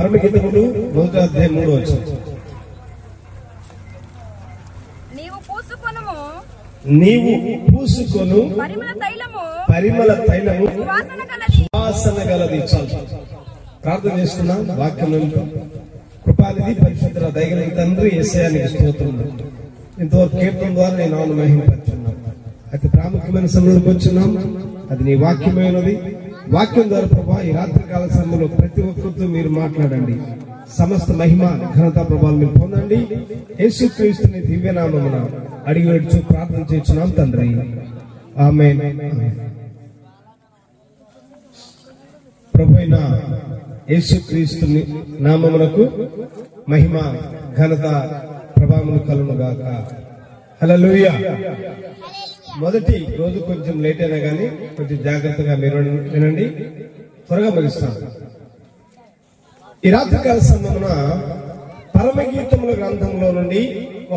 పరమగీతములు 1:3. నీవు పూసుకొను పరిమళ తైలము సువాసన గలది. చాలు ప్రార్థన చేసుకున్నాం. వాక్యం కృపానిధి పరిశుద్ధ దయగల తండ్రి యేసయ్యానికి స్తోత్రం. ఇంతవరకు కీర్తన ద్వారా నేను నామమును మహిమపరుచున్నాం. అతి ప్రాముఖ్యమైన సమయంలోకి వచ్చున్నాం. అది నీ వాక్యమైనది. వాక్యం ద్వారా ప్రభా ఈ రాత్రికాల సమయంలో ప్రతి ఒక్కరితో మీరు మాట్లాడండి. సమస్త మహిమ ఘనత ప్రభావం మీరు పొందండి. యేసుక్రీస్తుని దివ్యనామమున అడిగి వేడుచు ప్రార్థన చేస్తున్నాం తండ్రి, ఆమేన్. ప్రభువైన యేసుక్రీస్తుని నామమునకు మహిమ ఘనత ప్రభావములు కలుగును గాక. హల్లెలూయా. మొదటి రోజు కొంచెం లేట్ అయినా గానీ కొంచెం జాగ్రత్తగా మీరు వినండి. త్వరగా ముగిస్తాను. ఈ రాత్రికాల సమయమున పరమగీతముల గ్రంథంలో నుండి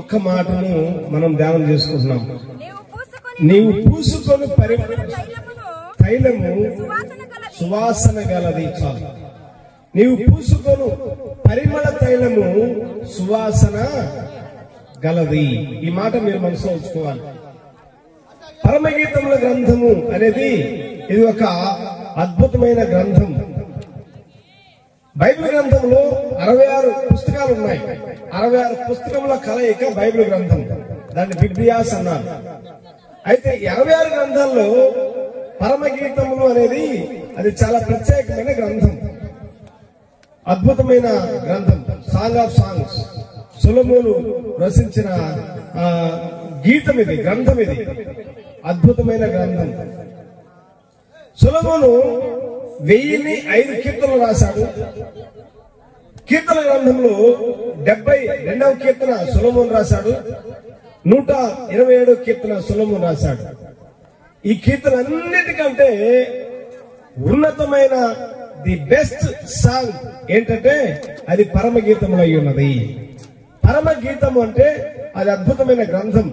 ఒక్క మాటను మనం ధ్యానం చేసుకుంటున్నాం. నీవు పూసుకొని తైలము సువాసన గలది. చాలు. నీవు పూసుకొను పరిమళ తైలము సువాసన గలది. ఈ మాట మీరు మనసులో ఉంచుకోవాలి. పరమగీతముల గ్రంథము అనేది ఇది ఒక అద్భుతమైన గ్రంథం. బైబిల్ గ్రంథంలో 66 పుస్తకాలు ఉన్నాయి. 66 పుస్తకముల కలయిక బైబిల్ గ్రంథం. దాన్ని బిబ్లియాస్ అన్నారు. అయితే 66 గ్రంథాల్లో పరమగీతములు అనేది అది చాలా ప్రత్యేకమైన గ్రంథం, అద్భుతమైన గ్రంథం. సాంగ్ ఆఫ్ సాంగ్స్, సొలొమోను రచించిన గీతం ఇది, గ్రంథం ఇది, అద్భుతమైన గ్రంథం. సొలొమోను 1005 కీర్తనలు రాశాడు. కీర్తన గ్రంథంలో 72వ కీర్తన సొలొమోను రాశాడు. 127వ కీర్తన సొలొమోను రాశాడు. ఈ కీర్తన అన్నిటికంటే ఉన్నతమైన ది బెస్ట్ సాంగ్ ఏంటంటే అది పరమగీతములు అయి ఉన్నది. పరమగీతము అంటే అది అద్భుతమైన గ్రంథం.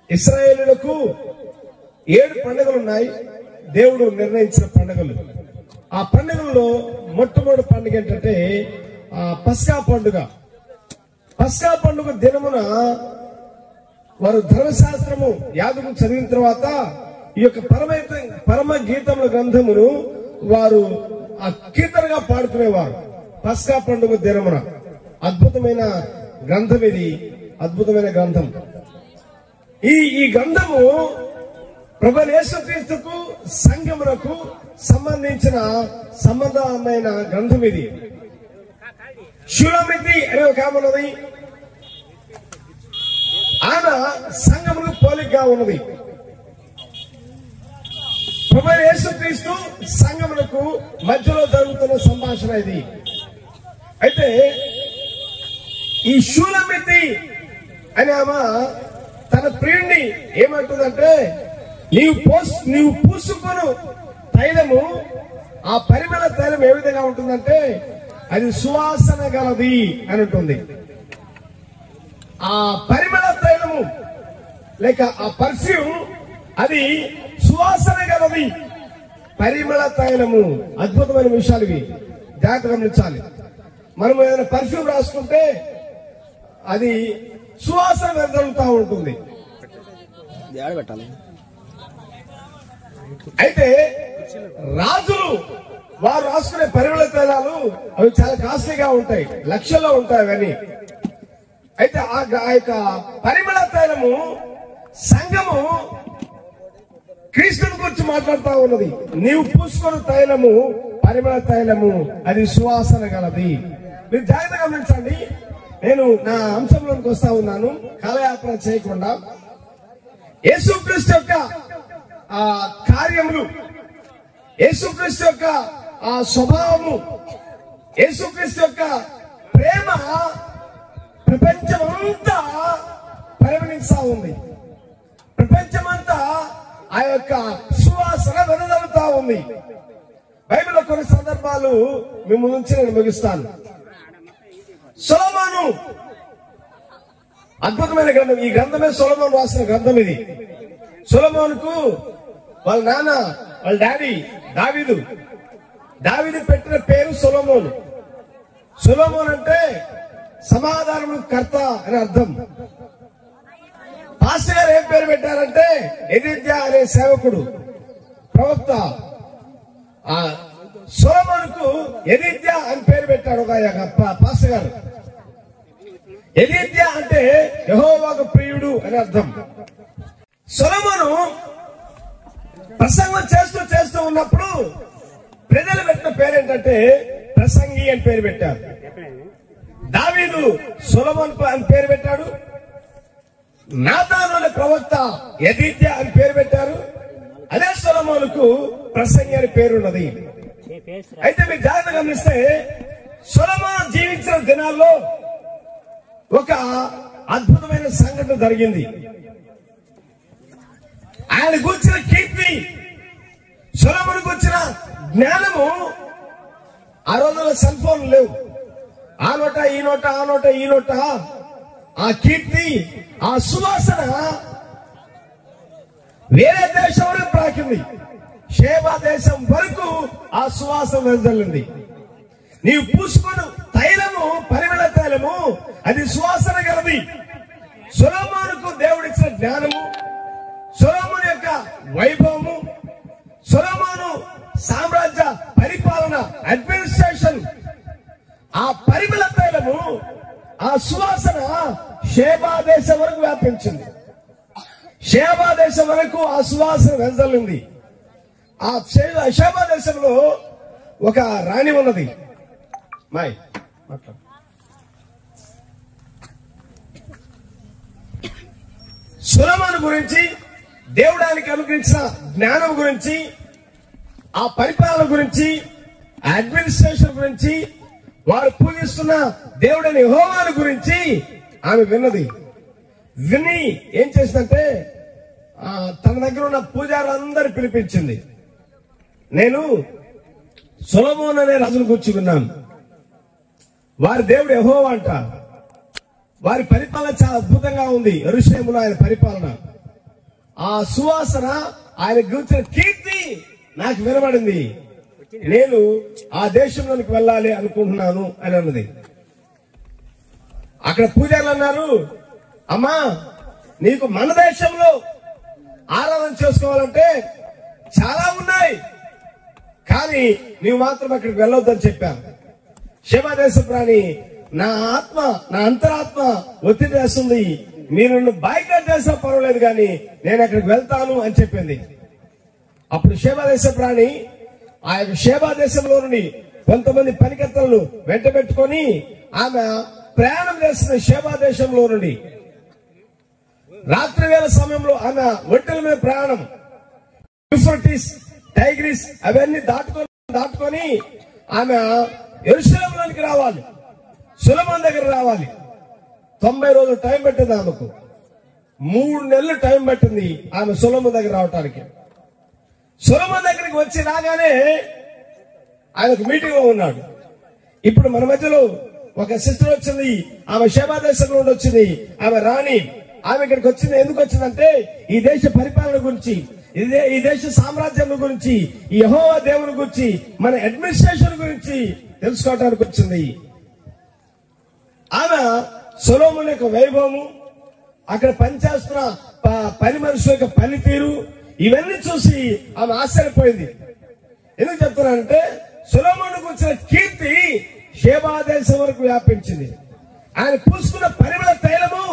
ఇశ్రాయేలులకు 7 పండుగలు ఉన్నాయి, దేవుడు నిర్ణయించిన పండుగలు. ఆ పండుగల్లో మొట్టమొదటి పండుగ ఏంటంటే పస్కా పండుగ. పస్కా పండుగ దినమున వారు ధర్మశాస్త్రము యాగము చదివిన తర్వాత ఈ యొక్క పరమగీతముల గ్రంథమును వారు ఆ కీర్తనగా పాడుకునేవారు. పస్కా పండుగ దినమున అద్భుతమైన గ్రంథం ఇది, అద్భుతమైన గ్రంథం. ఈ గ్రంథము ప్రభువైన యేసుక్రీస్తుకు సంఘమునకు సంబంధించిన సంబంధమైన గ్రంథం ఇది. షూలమితి అనే ఒక ఆమె ఉన్నది. ఆమె సంఘములకు పోలికగా ఉన్నది. ప్రభువైన యేసుక్రీస్తు సంఘములకు మధ్యలో జరుగుతున్న సంభాషణ ఇది. అయితే ఈ షూలమితి అనే ఆమె తన ప్రియుణ్ణి ఏమంటుందంటే, నీవు పూసుకొను తైలము, ఆ పరిమళ తైలం ఏ విధంగా ఉంటుందంటే అది సువాసన గలది అని ఉంటుంది. ఆ పరిమళ తైలము లేక ఆ పర్ఫ్యూమ్ అది సువాసన గలది. పరిమళ తైలము అద్భుతమైన విషయాలు ఇవి, జాగ్రత్త గమనించాలి. మనం ఏదైనా పర్ఫ్యూమ్ రాసుకుంటే అది సువాసన వెదజల్లుతూ ఉంటుంది. అయితే రాజులు వారు రాసుకునే పరిమళ తైలాలు అవి చాలా కాస్ట్లీగా ఉంటాయి, లక్షల్లో ఉంటాయి అవన్నీ. అయితే ఆ యొక్క పరిమళ తైలము సంఘము క్రీస్తుని గురించి మాట్లాడుతూ ఉన్నది. నీవు పూసుకున్న తైలము పరిమళ తైలము అది సువాసన గలది. మీరు జాగ్రత్తగా గమనించండి. నేను నా అంశంలోకి వస్తా ఉన్నాను కాలయాపన చేయకుండా. యేసుక్రీస్తు యొక్క కార్యములు, యేసుక్రీస్తు యొక్క స్వభావము, యేసుక్రీస్తు యొక్క ప్రేమ ప్రపంచమంతా పరిగణిస్తా ఉంది. ప్రపంచమంతా ఆ యొక్క సువాసన వెదజల్లుతా ఉంది. బైబిల్లో కొన్ని సందర్భాలు మేము నుంచి నేను ముగిస్తాను. సొలొమోను అద్భుతమైన గ్రంథం. ఈ గ్రంథమే సొలొమోను రాసిన గ్రంథం ఇది. సొలొమోనుకు వాళ్ళ నాన్న, వాళ్ళ డాడీ దావీదు పెట్టిన పేరు సొలొమోను. సొలొమోను అంటే సమాధానము కర్త అని అర్థం. పాస్టర్ గారు ఏం పేరు పెట్టారంటే యెదిద్యా అనే సేవకుడు, ప్రవక్త. ఆ సొలొమోనుకు యెదిద్యా అని పేరు పెట్టాడు ఒక పాస్టర్ గారు. యెదిద్యా అంటే యెహోవాకు ప్రియుడు అని అర్థం. సొలొమోను ప్రసంగం చేస్తూ ఉన్నప్పుడు ప్రజలు పెట్టిన పేరేంటంటే ప్రసంగి అని పేరు పెట్టారు. దావీదు సొలొమోను అని పేరు పెట్టాడు. నాతాను అనే ప్రవక్త యెదిద్యా అని పేరు పెట్టారు. అదే సొలొమోనుకు ప్రసంగి అని పేరున్నది. అయితే మీరు జాగ్రత్తగా గమనిస్తే సొలొమోను జీవించిన దినాల్లో ఒక అద్భుతమైన సంఘటన జరిగింది. ఆయన కూర్చిన కీర్తి, సొలొమోను కూర్చిన జ్ఞానము. ఆ రోజుల్లో సెల్ ఫోన్ లేవు. ఆ నోట ఈ నోట, ఆ నోట ఈ నోట ఆ కీర్తి, ఆ సువాసన వేరే దేశం వరకు ప్రాకింది. షేబా దేశం వరకు ఆ సువాసన వెదజల్లింది. నీవు పూసుకున్న తైలము, పరిమళ తైలము, అది సువాసన గలది. సొలొమోనుకు దేవుడిచ్చిన జ్ఞానము, సొలొమోను యొక్క వైభవము, సొలొమోను సామ్రాజ్య పరిపాలన, అడ్మినిస్ట్రేషన్, ఆ పరిమళ తైలము, ఆ సువాసన షేబా దేశం వరకు వ్యాపించింది. షేబా దేశం వరకు ఆ సువాసన వెదజల్లింది. ఆ షేబా దేశంలో ఒక రాణి ఉన్నది. సొలొమోను గురించి, దేవుడు ఆయనకి అనుగ్రహించిన జ్ఞానం గురించి, ఆ పరిపాలన గురించి, అడ్మినిస్ట్రేషన్ గురించి, వారు పూజిస్తున్న దేవుడైన యెహోవాను గురించి ఆమె విన్నది. విని ఏం చేసిందంటే తన దగ్గర ఉన్న పూజారులందరూ పిలిపించింది. నేను సొలొమోను అనే రాజును గురించి విన్నాను. వారి దేవుడు యెహోవా అంట. వారి పరిపాలన చాలా అద్భుతంగా ఉంది. యెరూషలేములో ఆయన పరిపాలన, ఆ సువాసన, ఆయన గురించిన కీర్తి నాకు వినబడింది. నేను ఆ దేశంలోనికి వెళ్ళాలి అనుకుంటున్నాను అని అన్నది. అక్కడ పూజారులు అన్నారు, అమ్మా నీకు మన దేశంలో ఆరాధన చేసుకోవాలంటే చాలా ఉన్నాయి, కానీ నీవు మాత్రం అక్కడికి వెళ్ళొద్దని చెప్పాను. షేబా దేశపు రాణి, నా ఆత్మ, నా అంతరాత్మ ఒత్తిడి చేస్తుంది, మీరు నన్ను బాయ్కాట్ చేసినా పర్వాలేదు కానీ నేను అక్కడికి వెళ్తాను అని చెప్పింది. అప్పుడు షేబా దేశపు రాణి ఆ యొక్క షేబా దేశంలో నుండి కొంతమంది పనికత్తలను వెంట పెట్టుకొని ఆమె ప్రయాణం చేస్తున్న షేబా దేశంలో నుండి రాత్రి వేళ సమయంలో ఆమె ఒంటెల మీద ప్రయాణం, యూఫ్రటీస్, టైగ్రిస్ అవన్నీ దాటుకొని ఆమె యెరూషలేములోనికి రావాలి, సొలొమోను దగ్గర రావాలి. 90 రోజులు టైం పట్టింది ఆమెకు. 3 నెలలు టైం పట్టింది ఆమె సొలొమోను దగ్గర రావటానికి. సొలొమోను దగ్గరికి వచ్చి రాగానే ఆయనకు మీటింగ్ లో ఉన్నాడు. ఇప్పుడు మన మధ్యలో ఒక సిస్టర్ వచ్చింది, ఆమె షేబా దేశం నుండి వచ్చింది, ఆమె రాణి. ఆమె ఇక్కడికి వచ్చింది, ఎందుకు వచ్చిందంటే ఈ దేశ పరిపాలన గురించి, ఈ దేశ సామ్రాజ్యం గురించి, ఈ యెహోవా దేవుని గురించి, మన అడ్మినిస్ట్రేషన్ గురించి తెలుసుకోవడానికి వచ్చింది. ఆమె సొలొమోను యొక్క వైభవము, అక్కడ పనిచేస్తున్న పని మనుషుల యొక్క పనితీరు, ఇవన్నీ చూసి ఆమె ఆశ్చర్యపోయింది. ఎందుకు చెప్తున్నానంటే సొలొమోనుకు వచ్చిన కీర్తి షేబా దేశం వరకు వ్యాపించింది. ఆయన పూసుకున్న పరిమళ తైలము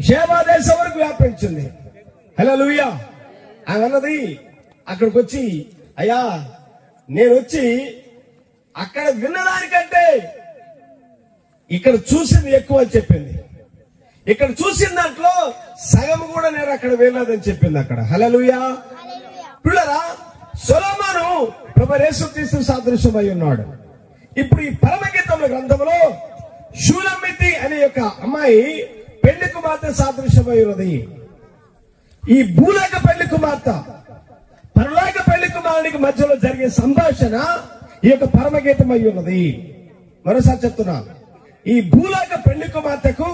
షేబా దేశం వరకు వ్యాపించింది. హల్లెలూయా. ఆయన అన్నది అక్కడికి వచ్చి, అయ్యా నేను వచ్చి అక్కడ విన్నదానికంటే ఇక్కడ చూసింది ఎక్కువ అని చెప్పింది. ఇక్కడ చూసిన దాంట్లో సగం కూడా నేను అక్కడ వెళ్ళలేదని చెప్పింది అక్కడ. హల్లెలూయా. పిల్లరా, సొలొమోను ప్రభువు యేసుక్రీస్తు సాదృశ్యమై ఉన్నాడు. ఇప్పుడు ఈ పరమగీతముల గ్రంథంలో షూలమ్మితి అనే యొక్క అమ్మాయి పెళ్లి కుమార్తె సాదృశ్యమై ఉన్నది. ఈ భూలోక పెళ్లి కుమార్తె పరలోక పెళ్లి కుమారునికి మధ్యలో జరిగే సంభాషణ ఈ యొక్క పరమగీతమై ఉన్నది. మరోసారి చెప్తున్నా, ఈ భూలోక పెళ్లి కుమార్తెకు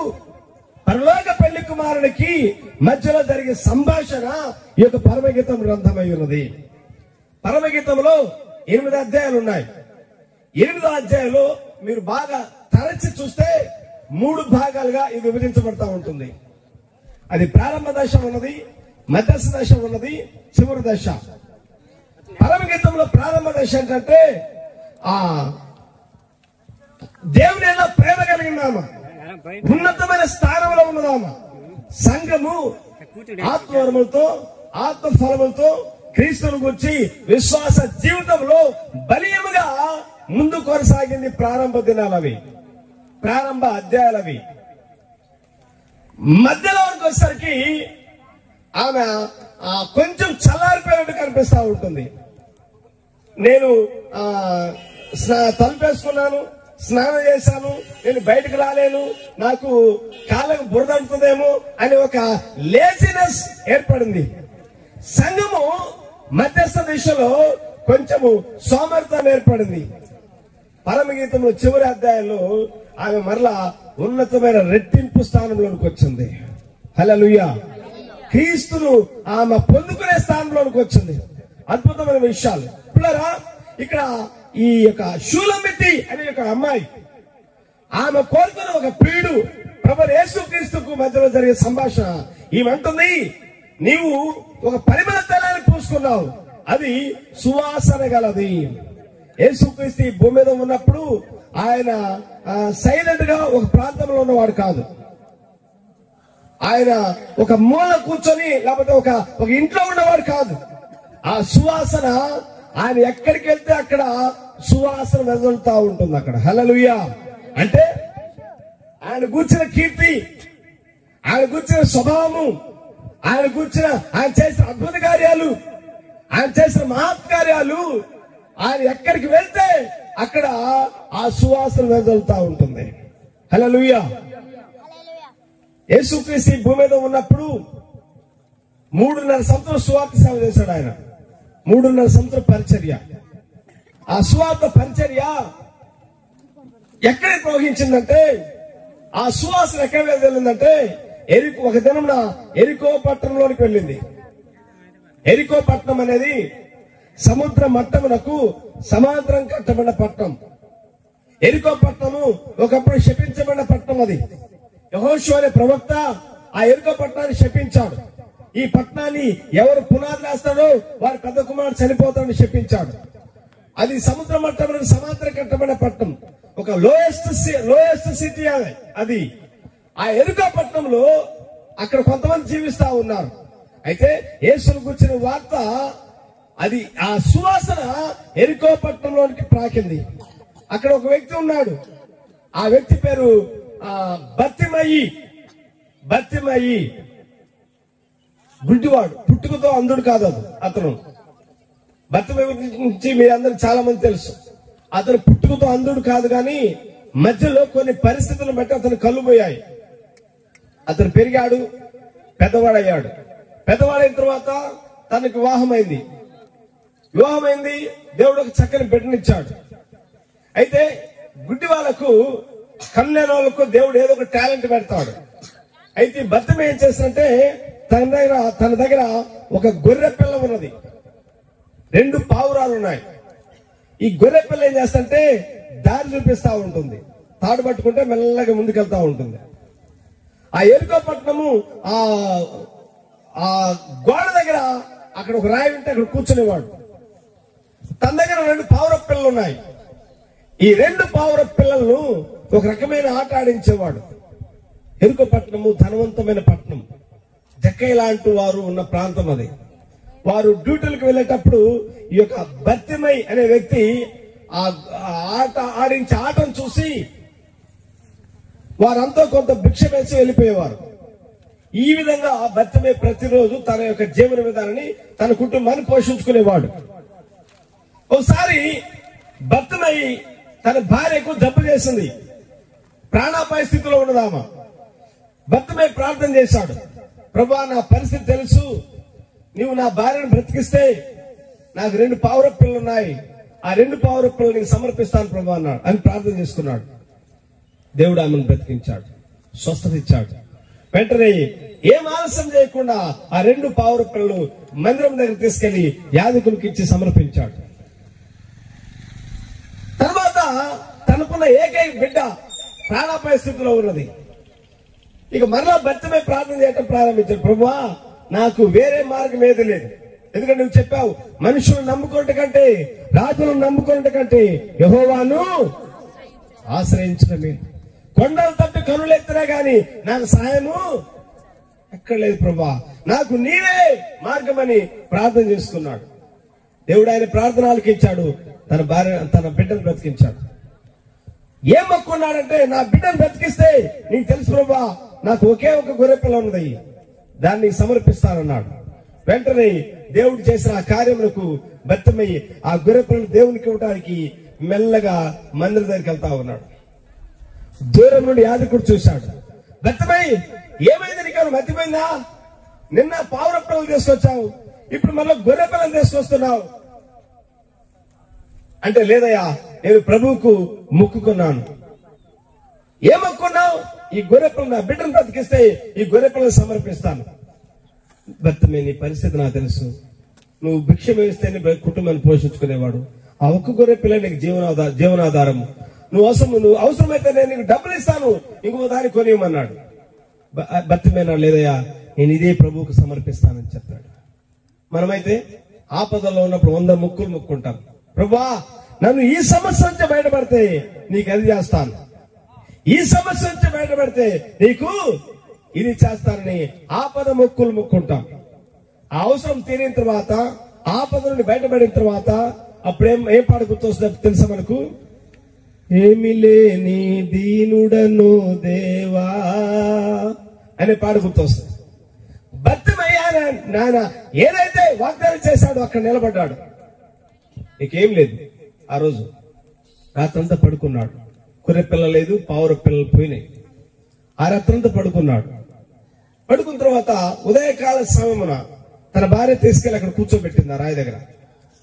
పరలోక పెళ్లి కుమారునికి మధ్యలో జరిగే సంభాషణ ఈ యొక్క పరమగీతం గ్రంథమై ఉన్నది. పరమగీతంలో 8 అధ్యాయాలు ఉన్నాయి. 8వ అధ్యాయంలో మీరు బాగా తరచి చూస్తే 3 భాగాలుగా ఇది విభజించబడతా ఉంటుంది. అది ప్రారంభ దశ ఉన్నది, మధ్యస్థ దశ ఉన్నది, చివరి దశ. పరమగీతంలో ప్రారంభ దశ ఏంటంటే దేవుని ఎలా ప్రేమ కలిగినామా, ఉన్నతమైన స్థానంలో ఉన్నదామా, సంఘము ఆత్మవరములతో ఆత్మఫలములతో క్రీస్తుని గురించి విశ్వాస జీవితంలో బలీయముగా ముందు కొనసాగింది. ప్రారంభ దినాలవి, ప్రారంభ అధ్యాయాలవి. మధ్యలో వచ్చేసరికి ఆమె కొంచెం చల్లారిపోయినట్టు కనిపిస్తా ఉంటుంది. నేను తలుపేసుకున్నాను, స్నానం చేశాను, నేను బయటకు రాలేను, నాకు కాళ్ళకు బురద అంటుందేమో అని ఒక లేజినెస్ ఏర్పడింది. సంఘము మధ్యస్థ దిశలో కొంచెము సోమర్థం ఏర్పడింది. పరమగీతంలో చివరి అధ్యాయంలో ఆమె మరలా ఉన్నతమైన రెట్టింపు స్థానంలోనికి వచ్చింది. హల్లెలూయా. క్రీస్తును ఆమె పొందుకునే స్థానంలోనికి వచ్చింది. అద్భుతమైన విషయాలు పిల్లరా. ఇక్కడ ఈ యొక్క షూలమితి అనే ఒక అమ్మాయి, ఆమె కోరుకున్న ఒక ప్రియుడు ప్రభువు యేసుక్రీస్తుకు మధ్యలో జరిగే సంభాషణ. ఈమెంటుంది, నీవు ఒక పరిమళ తైలాన్ని పూసుకున్నావు, అది సువాసన గలది. యేసుక్రీస్తు ఈ భూమి మీద ఉన్నప్పుడు ఆయన సైలెంట్ గా ఒక ప్రాంతంలో ఉన్నవాడు కాదు. ఆయన ఒక మూల కూర్చొని లేకపోతే ఒక ఇంట్లో ఉన్నవాడు కాదు. ఆ సువాసన ఆయన ఎక్కడికి వెళ్తే అక్కడ సువాసన వెదలుతా ఉంటుంది అక్కడ. హల్లెలూయా. అంటే ఆయన కూర్చిన కీర్తి, ఆయన కూర్చిన స్వభావము, ఆయన కూర్చిన ఆయన చేసిన అద్భుత కార్యాలు, ఆయన చేసిన మహత్కార్యాలు, ఆయన ఎక్కడికి వెళ్తే అక్కడ ఆ సువాసన వెదలుతా ఉంటుంది. హల్లెలూయా. యేసుక్రీస్తు భూమి మీద ఉన్నప్పుడు 3.5 సంవత్సరం సువార్త సేవ చేశాడు ఆయన. 3.5 సంవత్సరం పరిచర్య. ఆ సువార్త పరిచర్య ఎక్కడ ప్రవహించిందంటే, ఆ సువాసన ఎక్కడ వెళ్ళిందంటే ఒక దినమున ఎరికో పట్టణంలోనికి వెళ్ళింది. ఎరికో పట్టణం అనేది సముద్ర మట్టమునకు సమాంతరం కట్టబడిన పట్టణం. ఎరికో పట్టణము ఒకప్పుడు శపించబడిన పట్టణం. అది యెహోషువ అనే ప్రవక్త ఆ ఎరికో పట్టణాన్ని శపించాడు. ఈ పట్టణాన్ని ఎవరు పునాది వేస్తాడో వారి పెద్ద కుమారుడు చనిపోతాడని శపించాడు. అది సముద్ర మట్టమునకు సమాంతరం కట్టబడిన పట్టణం, ఒక లోయెస్ట్ సిటీ అది. ఆ ఎరికో పట్టణంలో అక్కడ కొంతమంది జీవిస్తా ఉన్నారు. అయితే యేసును గురించిన వార్త, అది ఆ సువాసన ఎరికో పట్టణంలోనికి ప్రాకింది. అక్కడ ఒక వ్యక్తి ఉన్నాడు. ఆ వ్యక్తి పేరు బర్తిమయి. బర్తిమయి గుడ్డివాడు, పుట్టుకతో అంధుడు కాదు అతను. బర్తిమయి గురించి మీరందరూ చాలా మంది తెలుసు. అతను పుట్టుకతో అంధుడు కాదు, కానీ మధ్యలో కొన్ని పరిస్థితులను బట్టి అతను కళ్ళు పోయాయి. అతను పెరిగాడు, పెద్దవాడయ్యాడు. పెద్దవాడైన తర్వాత తనకు వివాహమైంది. దేవుడు ఒక చక్కని బిడ్డనిచ్చాడు. అయితే గుడ్డి వాళ్ళకు, కన్నులేని వాళ్ళకు దేవుడు ఏదో ఒక టాలెంట్ పెడతాడు. అయితే భర్తం ఏం చేస్తారంటే, తన దగ్గర ఒక గొర్రె పిల్ల ఉన్నది, 2 పావురాలు ఉన్నాయి. ఈ గొర్రె పిల్ల ఏం చేస్తారంటే దారి చూపిస్తా ఉంటుంది, తాడు పట్టుకుంటే మెల్లగా ముందుకెళ్తా ఉంటుంది. ఆ ఎరికో పట్టణము ఆ గోడ దగ్గర అక్కడ ఒక రాయి ఉంటే అక్కడ కూర్చునేవాడు. తన దగ్గర 2 పావుర పిల్లలు ఉన్నాయి. ఈ 2 పావుర పిల్లలను ఒక రకమైన ఆట ఆడించేవాడు. ఎరుకో పట్టణము ధనవంతమైన పట్టణం, జక్కయ్య లాంటి వారు ఉన్న ప్రాంతం అది. వారు డ్యూటీలకు వెళ్ళేటప్పుడు ఈ యొక్క బర్తిమై అనే వ్యక్తి ఆ ఆట ఆడించే ఆటను చూసి వారంతా కొంత భిక్ష వేసి వెళ్ళిపోయేవారు. ఈ విధంగా బర్తిమై ప్రతిరోజు తన యొక్క జీవన విధానాన్ని, తన కుటుంబాన్ని పోషించుకునేవాడు. ఒకసారి బర్తిమై తన భార్యకు జబ్బు చేసింది, ప్రాణాపాయ స్థితిలో ఉన్నదామా. బర్తిమై ప్రార్థన చేశాడు, ప్రభువా నా పరిస్థితి తెలుసు, నీవు నా భార్యను బ్రతికిస్తే నాకు 2 పావుర పిల్లలు ఉన్నాయి, ఆ 2 పావుర పిల్లలు నీకు సమర్పిస్తాను ప్రభువా అన్నాడు అని ప్రార్థన చేసుకున్నాడు. దేవుడు ఆమెను బ్రతికించాడు, స్వస్థత ఇచ్చాడు. వెంటనే ఏం ఆలస్యం చేయకుండా ఆ 2 పావుర పిల్లలు మందిరం దగ్గర తీసుకెళ్లి యాజకులకు ఇచ్చి సమర్పించాడు. తర్వాత తనకున్న ఏకైక బిడ్డ ప్రాణాపాయ స్థితిలో ఉన్నది. ఇక మరలా బర్తిమై ప్రార్థన చేయటం ప్రారంభించాడు. ప్రభువా, నాకు వేరే మార్గం ఏది లేదు. ఎందుకంటే నువ్వు చెప్పావు, మనుషులను నమ్ముకోవటం కంటే రాజులను నమ్ముకోవటం కంటే యెహోవాను ఆశ్రయించడమే. కొండలు తట్టు కనులెత్తినా గాని నాకు సాయము ఎక్కడ లేదు ప్రభువా, నాకు నీవే మార్గమని ప్రార్థన చేసుకున్నాడు. దేవుడు ఆయన ప్రార్థన ఆలకించాడు. తన బిడ్డను బ్రతికించాడు. ఏం మొక్కున్నాడంటే, నా బిడ్డను బ్రతికిస్తే నీకు తెలుసు ప్రభువా, నాకు ఒకే ఒక గొర్రెపిల్ల ఉన్నది, దాన్ని సమర్పిస్తానన్నాడు. వెంటనే దేవుడు చేసిన ఆ కార్యములకు బర్తిమై ఆ గొర్రెపిల్లను దేవునికి ఇవ్వడానికి మెల్లగా మందిర దగ్గరికి వెళ్తా ఉన్నాడు. దూరం నుండి యాజకుడు చూశాడు. బర్తిమై, ఏమైంది, నీకు మర్చిపోయిందా? నిన్న పావుర పిల్లలు తీసుకొచ్చావు, ఇప్పుడు మళ్ళీ గొర్రె పిల్లలు తీసుకొస్తున్నావు అంటే, లేదయ్యా, నేను ప్రభువుకు మొక్కుకున్నాను. ఏం మొక్కున్నావు? ఈ గొర్రె పిల్ల, నా బిడ్డను బ్రతికిస్తే ఈ గొర్రె పిల్లలు సమర్పిస్తాను. బర్తిమై, నీ పరిస్థితి నాకు తెలుసు. నువ్వు భిక్ష వేస్తేనే కుటుంబాన్ని పోషించుకునేవాడు. ఆ ఒక్క గొర్రె పిల్ల నీకు జీవనాధారం. నువ్వు అవసరమైతే నేను నీకు డబ్బులు ఇస్తాను, ఇంకో దాన్ని కొనియమన్నాడు. బర్తిమై, లేదయ్యా, నేను ఇదే ప్రభువుకు సమర్పిస్తానని చెప్పాడు. మనమైతే ఆపదలో ఉన్నప్పుడు 100 మొక్కులు మొక్కుంటాం. ప్రభువా, నన్ను ఈ సమస్య నుంచి బయటపడితే నీకు అది చేస్తాను, ఈ సమస్య నుంచి బయటపడితే నీకు ఇది చేస్తానని ఆపద మొక్కులు మొక్కుంటాం. ఆ అవసరం తీరిన తర్వాత, ఆపద నుండి బయటపడిన తర్వాత అప్పుడు ఏం పాట గుర్తొస్తుంది తెలుసా మనకు? ఏమి లేని దీనుడను దేవా అనే పాట గుర్తొస్తుంది. బర్తిమై నాయన ఏదైతే వాగ్దానం చేశాడో అక్కడ నిలబడ్డాడు. నీకేం లేదు. ఆ రోజు రాత్రంతా పడుకున్నాడు. గొర్రె పిల్ల లేదు, పావుర పిల్లలు పోయినాయి. ఆ రాత్రంతా పడుకున్నాడు. పడుకున్న తర్వాత ఉదయకాల సమయమున తన భార్య తీసుకెళ్లి అక్కడ కూర్చోబెట్టింది ఆ రాయి దగ్గర.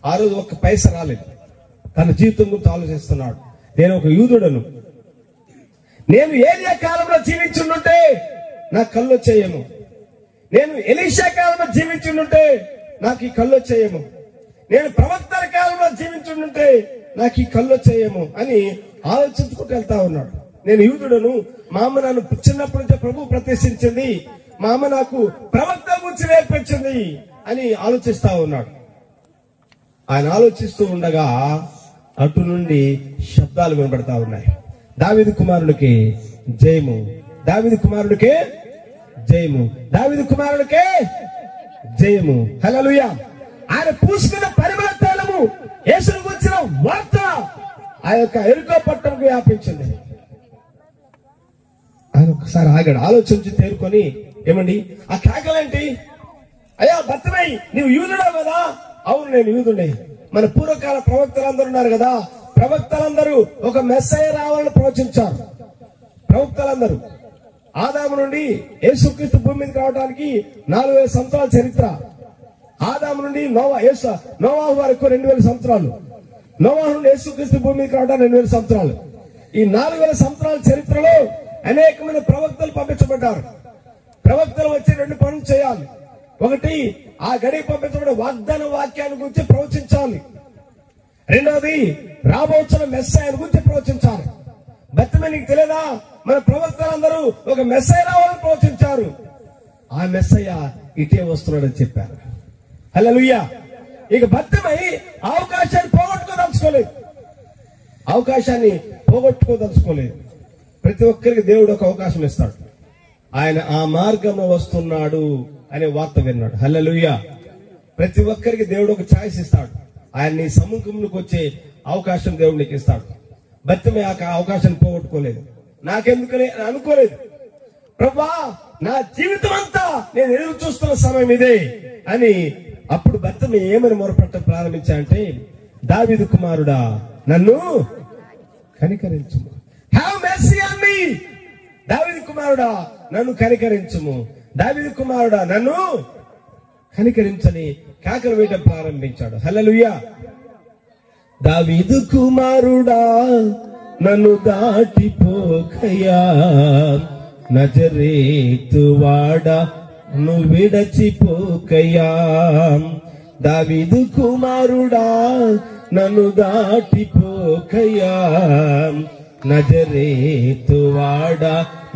ఆ రోజు ఒక్క పైసా రాలేదు. తన జీవితం గురించి ఆలోచిస్తున్నాడు. నేను ఒక యూదుడను, నేను ఏలియా కాలంలో జీవించుంటే నాకు కళ్ళు వచ్చేయేమో, నేను ఎలీషా కాలంలో జీవించుంటే నాకు ఈ కళ్ళు వచ్చేయేమో, నేను ప్రవక్తల కాలంలో జీవించుంటే నాకు ఈ కళ్ళు వచ్చేయేమో అని ఆలోచించుకుంటూ వెళ్తా ఉన్నాడు. నేను యూదుడను, మా అమ్మ నన్ను చిన్నప్పటి నుంచే ప్రభు ప్రతిష్ఠించింది, మా అమ్మ నాకు ప్రవక్త గురించి నేర్పించింది అని ఆలోచిస్తా ఉన్నాడు. ఆయన ఆలోచిస్తూ ఉండగా అటు నుండి శబ్దాలు వినబడతా ఉన్నాయి. దావీదు కుమారుడికి జయము, దావీదు కుమారుడికే జయము, దావీదు కుమారుడికే జయము. హల్లెలూయా. ఆయన పూసుకున్న పరిమళ తైలము, యేసును గురించిన వార్త ఆ యొక్క ఎరుకో పట్టణంకు వ్యాపించింది. ఆయన ఒకసారి ఆగాడు, ఆలోచించి తేరుకొని, ఏమండి ఆ కేకలేంటి? అయ్యా బర్తిమై, నీవు యూదుడా కదా? అవును, నేను యూదుడే. మన పూర్వకాల ప్రవక్తలందరూ ఉన్నారు కదా, ప్రవక్తలందరూ ఒక మెస్సయ్య రావాలని ప్రవచించారు. ప్రవక్తలందరూ ఆదాము నుండి యేసుక్రీస్తు భూమి మీదకి రావడానికి 4000 సంవత్సరాల చరిత్ర. ఆదాము నుండి నోవాహు వరకు 2000 సంవత్సరాలు. నోవాహు నుండి యేసుక్రీస్తు భూమి మీదకి రావడానికి 2000 సంవత్సరాలు. ఈ 4000 సంవత్సరాల చరిత్రలో అనేకమైన ప్రవక్తలు పంపించబడ్డారు. ప్రవక్తలు వచ్చి 2 పనులు చేయాలి. ఒకటి, ఆ గడి పంపించబడే వాగ్దాన వాక్యాన్ని గురించి ప్రవచించాలి. రెండవది, రాబోతున్న మెస్సయ్యను గురించి ప్రవచించాలి. బర్తిమై, నీకు తెలియదా, మన ప్రవక్తలందరూ ఒక మెస్సయ్య రావాలని ప్రవచించారు. ఆ మెస్సయ్య ఇటే వస్తున్నాడని చెప్పారు. హల్లెలూయా. ఇక బర్తిమై అవకాశాన్ని పోగొట్టుకోదలుచుకోలేదు. ప్రతి ఒక్కరికి దేవుడు ఒక అవకాశం ఇస్తాడు. ఆయన ఆ మార్గంలో వస్తున్నాడు అనే వార్త విన్నాడు. హల్లెలూయా. ప్రతి ఒక్కరికి దేవుడు ఒక ఛాయిస్ ఇస్తాడు. ఆయన నీ సముఖంలోకి వచ్చే అవకాశం దేవుడు నీకు ఇస్తాడు. బర్తిమై ఆ అవకాశాన్ని పోగొట్టుకోలేదు. నాకెందుకని అనుకోలేదు. ప్రభువా, నా జీవితం అంతా నేను ఎదురు చూస్తున్న సమయం ఇదే అని. అప్పుడు బర్తిమై ఏమని మొరపెట్టడం ప్రారంభించాడంటే, దావీదు కుమారుడా, నన్ను కనికరించుము. Have mercy on me. దావీదు కుమారుడా, నన్ను కనికరించుము. దావీదు కుమారుడా, నన్ను కనికరించని కేకలు వేయడం ప్రారంభించాడు. హల్లెలూయా. దావీదు కుమారుడా, నన్ను దాటిపోకయ్యా, నజరేతు వాడా, నువ్వు విడచిపోకయ్యా. దావీదు కుమారుడా, నన్ను దాటిపోకయ్యా, నజరేతువాడా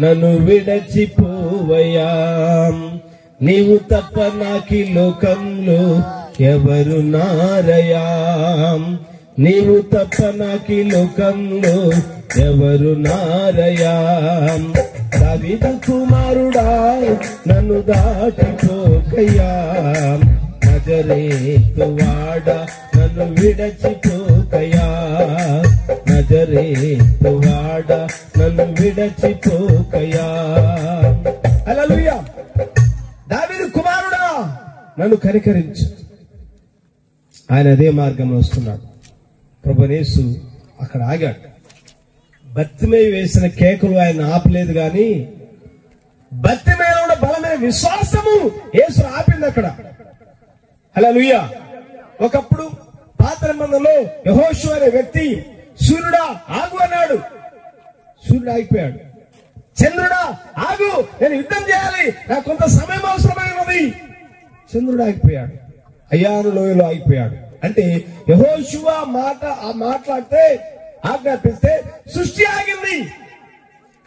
నన్ను విడచిపోవయ్యా. నీవు తప్ప నాకి లోకంలో ఎవరు నారయా. నీవు తప్ప నాకి లోకంలో ఎవరు నారయా. దావీదు కుమారుడా నన్ను దాటిపోకయ్యా. నజరేతువాడా నన్ను విడచిపోకయ్యా. నజరేతువాడా నన్ను విడచిపోకయ్యా. హల్లెలూయా. దావీదు కుమారుడా నన్ను కనికరించు. ఆయన అదే మార్గంలో వస్తున్నాడు. ప్రభునేసు అక్కడ ఆగాడు. బత్తిమేయి వేసిన కేకలు ఆయన ఆపలేదు గాని బత్తిమేయిలో ఉన్న బలమైన విశ్వాసము యేసు ఆపింది అక్కడ. హల్లెలూయా. ఒకప్పుడు పాత నిబంధనలో యెహోషువ అనే వ్యక్తి సూర్యుడా ఆగు అన్నాడు. సూర్యుడు ఆగిపోయాడు. చంద్రుడా ఆగు, నేను యుద్ధం చేయాలి, నాకు కొంత సమయం అవసరమైనది. చంద్రుడు ఆగిపోయాడు. అయ్యాను లోయలో ఆగిపోయాడు. అంటే యెహోషువ మాట్లాడితే ఆజ్ఞాపిస్తే సృష్టి ఆగింది.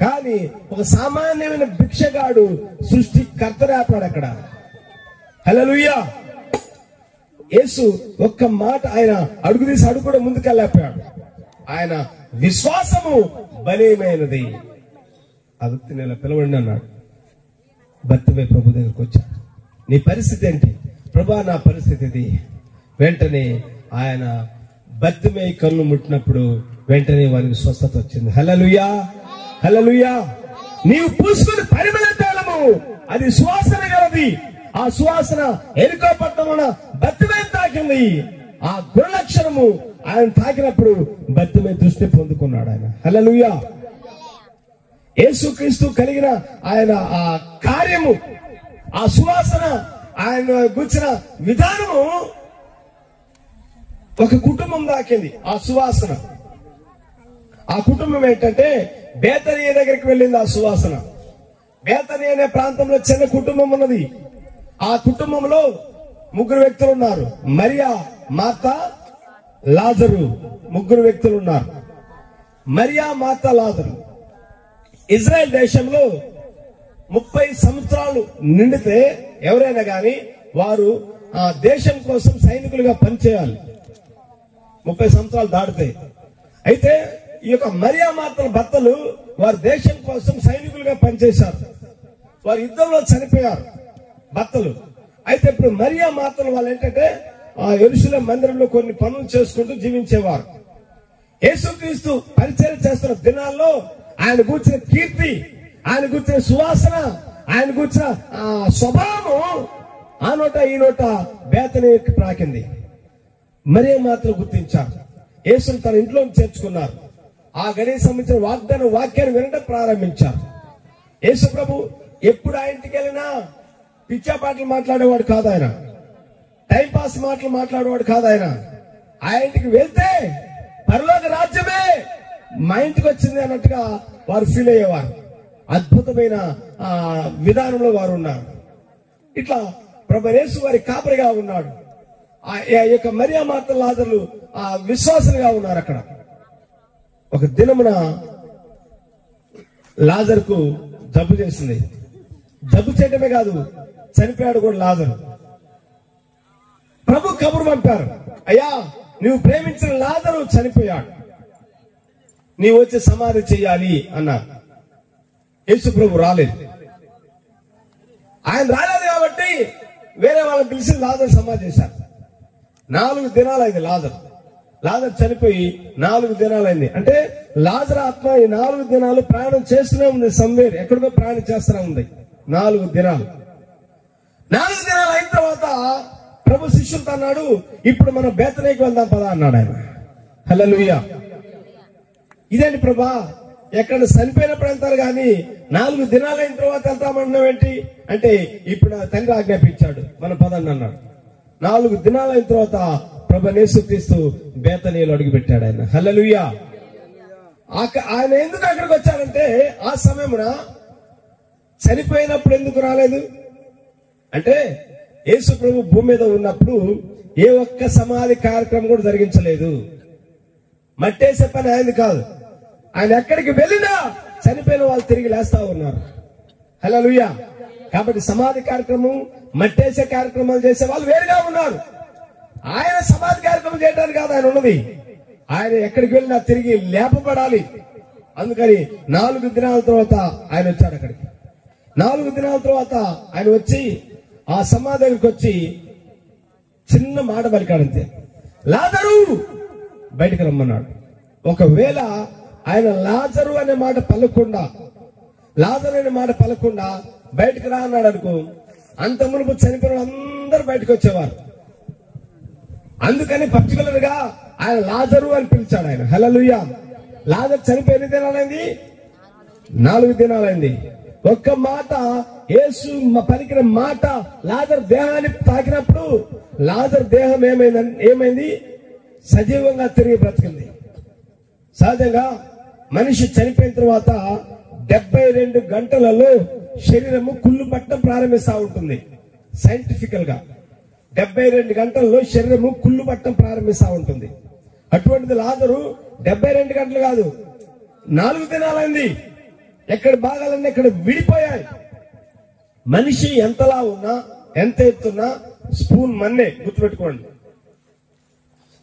కానీ ఒక సామాన్యమైన భిక్షగాడు సృష్టి కర్తరాపాడు అక్కడ. హల్లెలూయా. యేసు ఒక్క మాట ఆయన అడుగు తీసి అడుగు కూడా ముందుకెళ్ళాడు. ఆయన విశ్వాసము బలీయమైనది. ఆ వ్యక్తిని ఇలా పిలవండి అన్నాడు. బత్తిమేయి ప్రభు దగ్గరకు వచ్చాడు. నీ పరిస్థితి ఏంటి? ప్రభా నా పరిస్థితి ఇది. వెంటనే ఆయన బత్తిమేయి కన్ను ముట్టినప్పుడు వెంటనే వారికి స్వస్థత వచ్చింది. హల్లెలూయా, హల్లెలూయా. నీవు పూసుకుని పరిమళ తైలము అది సువాసన గలది. ఆ సువాసన ఎరుకో పట్టణమున బత్తిమేయి తాకింది. ఆ గుణలక్షణము ఆయన తాకినప్పుడు బత్తిమేయి దృష్టి పొందుకున్నాడు ఆయన. హల్లెలూయా. యేసుక్రీస్తు కలిగిన ఆయన ఆ కార్యము, ఆ సువాసన, ఆయన గుర్చిన విధానము ఒక కుటుంబం దాకింది. ఆ సువాసన, ఆ కుటుంబం ఏంటంటే బేతనీ దగ్గరికి వెళ్ళింది. ఆ సువాసన బేతనీ అనే ప్రాంతంలో చిన్న కుటుంబం ఉన్నది. ఆ కుటుంబంలో 3 వ్యక్తులు ఉన్నారు. మరియా, మార్త, లాజరు. 3 వ్యక్తులు ఉన్నారు. మరియా, మార్త, లాజరు. ఇజ్రాయెల్ దేశంలో 30 సంవత్సరాలు నిండితే ఎవరైనా గాని వారు ఆ దేశం కోసం సైనికులుగా పనిచేయాలి. 30 సంవత్సరాలు దాటితే. అయితే ఈ యొక్క మరియా మార్తల భర్తలు వారి దేశం కోసం సైనికులుగా పనిచేశారు. వారు యుద్ధంలో చనిపోయారు భర్తలు. అయితే ఇప్పుడు మరియా మార్తలు వాళ్ళు ఏంటంటే ఆ యెరూషలేము మందిరంలో కొన్ని పనులు చేసుకుంటూ జీవించేవారు. యేసుక్రీస్తు పరిచయం చేస్తున్న దినాల్లో ఆయన కూర్చున్న కీర్తి, ఆయన కూర్చున్న సువాసన, ఆయన కూర్చున్న స్వభావము ఆ నోట ఈ నోట బేతనీకి ప్రాకింది. మరియా మాత్రం గుర్తించారు. యేసును తన ఇంట్లో చేర్చుకున్నారు. ఆ గడికి సంబంధించిన వాక్యాన్ని వినడం ప్రారంభించారు. యేసు ప్రభు ఎప్పుడు ఆ ఇంటికి వెళ్ళినా పిచ్చా పాటలు మాట్లాడేవాడు కాదు. ఆయన టైంపాస్ మాటలు మాట్లాడేవాడు కాదు. ఆయన ఆ ఇంటికి వెళ్తే పరలోక రాజ్యమే మా ఇంటికి వచ్చింది అన్నట్టుగా వారు ఫీల్ అయ్యేవారు. అద్భుతమైన విధానంలో వారు ఉన్నారు. ఇట్లా ప్రభు యేసు వారి కాపరిగా ఉన్నాడు. ఆ యొక్క మరియా మార్త లాజరు విశ్వాసంగా ఉన్నారు అక్కడ. ఒక దినమున లాజరుకు జబ్బు చేసింది. జబ్బు చేయటమే కాదు, చనిపోయాడు కూడా లాజరు. ప్రభు కబురు పంపారు, అయ్యా నువ్వు ప్రేమించిన లాజరు చనిపోయాడు, నీవు వచ్చి సమాధి చేయాలి అన్నారు. యేసు ప్రభు రాలేదు. ఆయన రాలేదు కాబట్టి వేరే వాళ్ళని పిలిచి లాజరు సమాధి చేశారు. 4 దినాలైంది లాజరు చనిపోయి 4 దినాలైంది. అంటే లాజరు ఆత్మ ఈ 4 దినాలు ప్రయాణం చేస్తూనే ఉంది. సమ్వేర్ ఎక్కడికో ప్రయాణం చేస్తూనే ఉంది. 4 దినాలు అయిన తర్వాత ప్రభు శిష్యులతో అన్నాడు, ఇప్పుడు మనం బేతనీకి వెళ్దాం పదా అన్నాడు ఆయన. హల్లెలూయా. ఇదేంటి ప్రభా, ఎక్కడ చనిపోయినప్పుడు వెళ్తారు కానీ 4 దినాలైన తర్వాత వెళ్తామన్నావు ఏంటి అంటే, ఇప్పుడు తండ్రి ఆజ్ఞాపించాడు మన పదాన్ని అన్నాడు. 4 దినాలైన తర్వాత ప్రభు యేసుక్రీస్తు బేతనీలో అడుగు పెట్టాడు ఆయన. హల్లెలూయా. ఆయన ఎందుకు అక్కడికి వచ్చారంటే, ఆ సమయమున చనిపోయినప్పుడు ఎందుకు రాలేదు అంటే, యేసు ప్రభు భూమి మీద ఉన్నప్పుడు ఏ ఒక్క సమాధి కార్యక్రమం కూడా జరిగించలేదు. మట్టేసే పని ఆయనది కాదు. ఆయన ఎక్కడికి వెళ్ళినా చనిపోయిన వాళ్ళు తిరిగి లేస్తా ఉన్నారు. హల్లెలూయా. కాబట్టి సమాధి కార్యక్రమం, మట్టేసే కార్యక్రమాలు చేసే వాళ్ళు వేరుగా ఉన్నారు. ఆయన సమాధి కార్యక్రమం చేయడానికి కాదు ఆయన ఉన్నది. ఆయన ఎక్కడికి వెళ్ళినా తిరిగి లేపబడాలి. అందుకని 4 దినాల తర్వాత ఆయన వచ్చాడు అక్కడికి. 4 దినాల తర్వాత ఆయన వచ్చి ఆ సమాధి దగ్గరికి వచ్చి చిన్న మాట పలికాడంతే, లాజరు బయటకు రమ్మన్నాడు. ఒకవేళ ఆయన లాజరు అనే మాట పలకుండా, లాజరు అనే మాట పలకుండా బయటకు రా అన్నాడు అనుకో, అంత మునుపు చనిపోయిన అందరూ బయటకు వచ్చేవారు. అందుకని పర్టికులర్ గా ఆయన లాజరు అని పిలిచాడు ఆయన. హల్లెలూయా. లాజరు చనిపోయి ఎన్ని దినాలైంది? 4 దినాలైంది. ఒక్క మాట యేసు పలికిన మాట లాజరు దేహాన్ని తాకినప్పుడు లాజరు దేహం ఏమైంది? సజీవంగా తిరిగి బ్రతికింది. సహజంగా మనిషి చనిపోయిన తర్వాత 72 గంటలలో శరీరము కుళ్ళు పట్టడం ప్రారంభిస్తా ఉంటుంది. సైంటిఫికల్ గా 72 గంటల్లో శరీరము కుళ్ళు పట్టడం ప్రారంభిస్తా ఉంటుంది. అటువంటిది లాజరు 72 గంటలు కాదు, 4 దినాలైంది. ఎక్కడ భాగాలన్నీ ఎక్కడ విడిపోయాయి. మనిషి ఎంతలా ఉన్నా, ఎంత ఎత్తున్నా స్పూన్ మన్నే. గుర్తుపెట్టుకోండి.